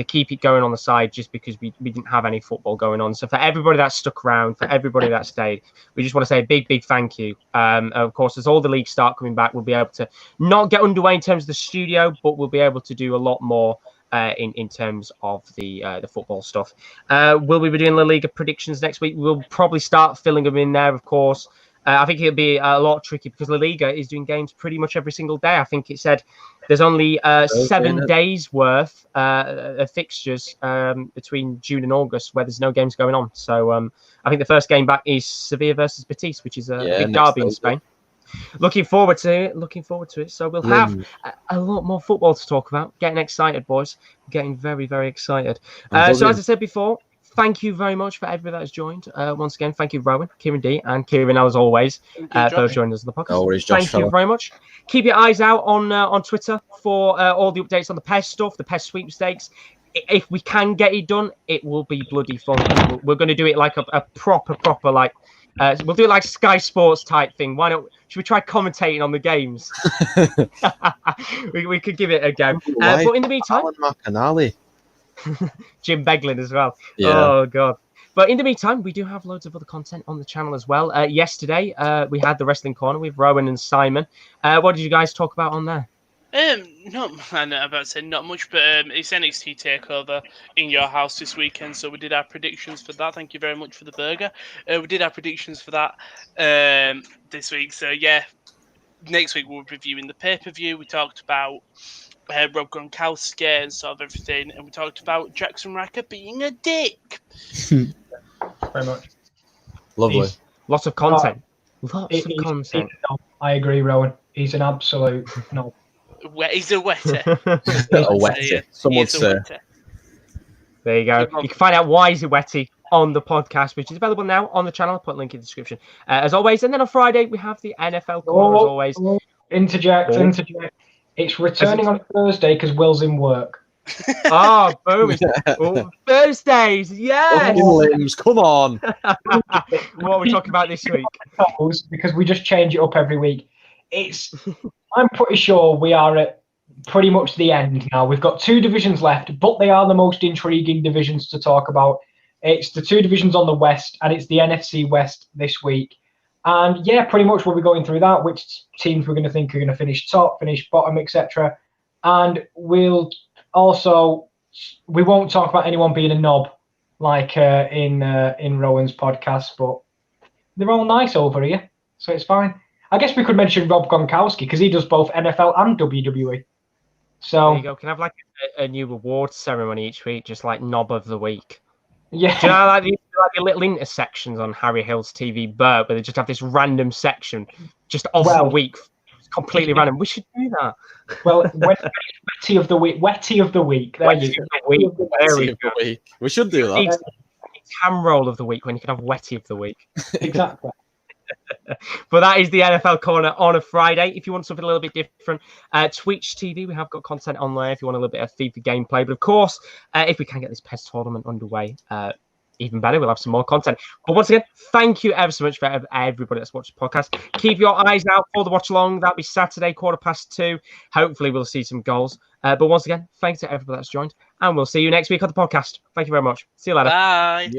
keep it going on the side just because we didn't have any football going on. So for everybody that stuck around, for everybody that stayed, we just want to say a big thank you. Of course, as all the leagues start coming back, we'll be able to not get underway in terms of the studio, but we'll be able to do a lot more in terms of the football stuff. Will we be doing La Liga predictions next week? We'll probably start filling them in there, of course. I think it'll be a lot tricky because La Liga is doing games pretty much every single day. I think it said there's only 7 days worth of fixtures between June and August where there's no games going on. So I think the first game back is Sevilla versus Betis, which is a big derby in Spain. Looking forward to it. So we'll have a lot more football to talk about. Getting excited, boys. Getting very excited. So as I said before, thank you very much for everybody that has joined. Once again, thank you, Rowan, Kieran D, and Kieran, as always, for joining us on the podcast. No worries, Josh, thank you very much. Keep your eyes out on Twitter for all the updates on the PES stuff, the PES sweepstakes. If we can get it done, it will be bloody fun. We're going to do it like a proper like. We'll do it like Sky Sports type thing. Why not? Should we try commentating on the games? we could give it a go. But in the meantime, Alan McAnally. Jim Beglin as well. Yeah. Oh god. But in the meantime, we do have loads of other content on the channel as well. Yesterday, we had the Wrestling Corner with Rowan and Simon. What did you guys talk about on there? I'm about to say not much, but it's NXT TakeOver in your house this weekend, so we did our predictions for that. Thank you very much for the burger. We did our predictions for that this week. So yeah, next week we'll be reviewing the pay-per-view. We talked about Rob Gronkowski and sort of everything, and we talked about Jackson Racker being a dick. Very much. Lovely. Lots of content. Lots of content. I agree, Rowan. He's an absolute no. He's a wetter. A wetty. Someone say. There you go. You can find out why he's a wetty on the podcast, which is available now on the channel. I'll put a link in the description, as always. And then on Friday, we have the NFL Corner, as always. Interject. It's returning on Thursday because Will's in work. Boom. Thursdays, yes! Limbs, come on. What are we talking about this week? Because we just change it up every week. I'm pretty sure we are at pretty much the end now. We've got 2 divisions left, but they are the most intriguing divisions to talk about. It's the 2 divisions on the West, and it's the NFC West this week. And yeah, pretty much we'll be going through that, which teams we're going to think are going to finish top, finish bottom, etc. And we won't talk about anyone being a knob like in Rowan's podcast, but they're all nice over here, so it's fine. I guess we could mention Rob Gronkowski because he does both NFL and WWE. So there you go. Can I have like a new award ceremony each week, just like knob of the week? Yeah. Do you know like the little intersections on Harry Hill's TV Burt, where they just have this random section just of the week, completely random. We should do that. Well, Wetty of the week. Wetty of the week. There you go. We should do that. It's ham roll of the week when you can have Wetty of the week. Exactly. But that is the NFL Corner on a Friday. If you want something a little bit different, Twitch TV, we have got content on there if you want a little bit of FIFA gameplay. But of course, if we can get this PES tournament underway, even better, we'll have some more content. But once again, thank you ever so much for everybody that's watched the podcast. Keep your eyes out for the watch along. That'll be Saturday, 2:15. Hopefully, we'll see some goals. But once again, thanks to everybody that's joined, and we'll see you next week on the podcast. Thank you very much. See you later. Bye.